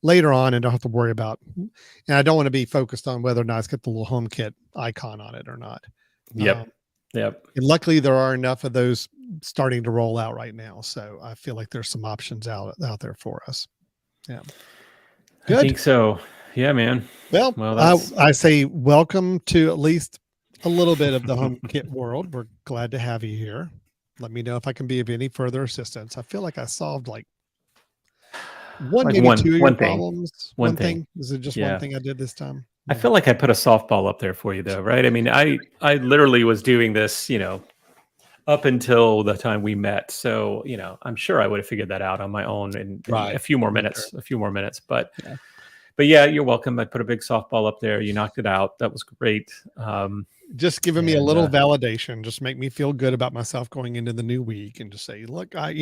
Speaker 1: later on and don't have to worry about. And I don't want to be focused on whether or not it's got the little HomeKit icon on it or not.
Speaker 2: Yep. Yep.
Speaker 1: And luckily, there are enough of those starting to roll out right now, so I feel like there's some options out there for us. Yeah,
Speaker 2: I think so. Yeah, man.
Speaker 1: Well,
Speaker 2: that's...
Speaker 1: I say welcome to at least a little bit of the HomeKit world. We're glad to have you here. Let me know if I can be of any further assistance. I feel like I solved like maybe two of your problems. One thing. Is it just one thing I did this time?
Speaker 2: I feel like I put a softball up there for you, though, right? I mean, I literally was doing this, up until the time we met. So, I'm sure I would have figured that out on my own in a few more minutes. But yeah, you're welcome. I put a big softball up there. You knocked it out. That was great.
Speaker 1: Just giving me a little validation, just make me feel good about myself going into the new week, and just say, look, I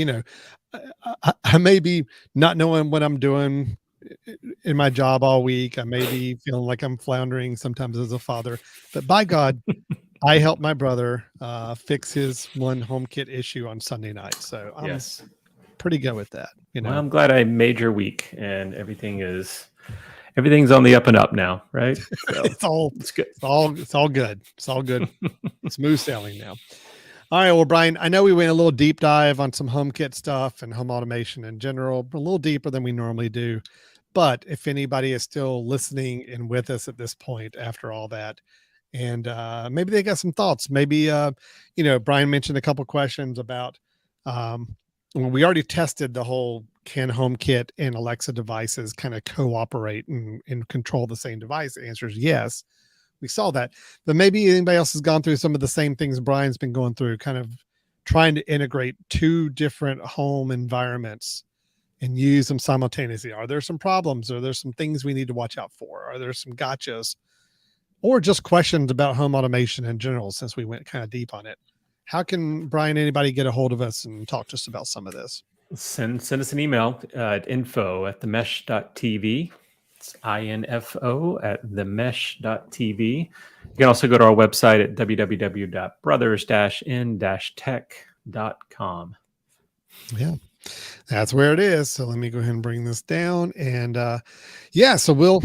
Speaker 1: may be not knowing what I'm doing in my job all week. I may be feeling like I'm floundering sometimes as a father, but by God, I helped my brother fix his one HomeKit issue on Sunday night. So I'm pretty good with that.
Speaker 2: Well, I'm glad I made your week, and everything's on the up and up now, right? So
Speaker 1: it's good. It's all good. It's all good. Smooth sailing now. All right. Well, Brian, I know we went a little deep dive on some HomeKit stuff and home automation in general, a little deeper than we normally do. But if anybody is still listening and with us at this point after all that, and maybe they got some thoughts, maybe Brian mentioned a couple questions about we already tested the whole, can HomeKit and Alexa devices kind of cooperate and control the same device? The answer is yes. We saw that. But maybe anybody else has gone through some of the same things Brian's been going through, kind of trying to integrate two different home environments and use them simultaneously. Are there some problems? Are there some things we need to watch out for? Are there some gotchas? Or just questions about home automation in general, since we went kind of deep on it? How can, Brian, anybody get a hold of us and talk to us about some of this?
Speaker 2: Send us an email at info@themesh.tv. It's info@themesh.tv. You can also go to our website at www.brothers-in-tech.com.
Speaker 1: Yeah, that's where it is. So let me go ahead and bring this down. And so we'll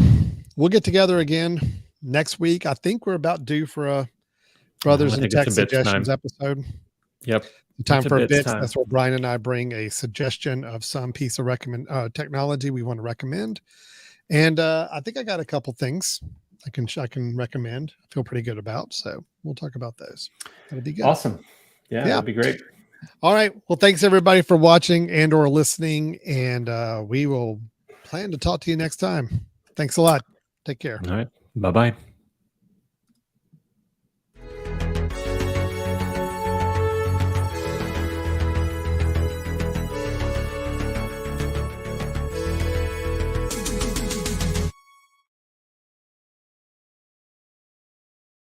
Speaker 1: get together again next week. I think we're about due for a Brothers in Tech Suggestions episode.
Speaker 2: Yep.
Speaker 1: Time for a bit. That's where Brian and I bring a suggestion of some piece of technology we want to recommend. And I think I got a couple things I can recommend. I feel pretty good about. So we'll talk about those. That'll be good.
Speaker 2: Awesome. Yeah, that'd be great.
Speaker 1: All right. Well, thanks everybody for watching and or listening. And we will plan to talk to you next time. Thanks a lot. Take care.
Speaker 2: All right. Bye-bye.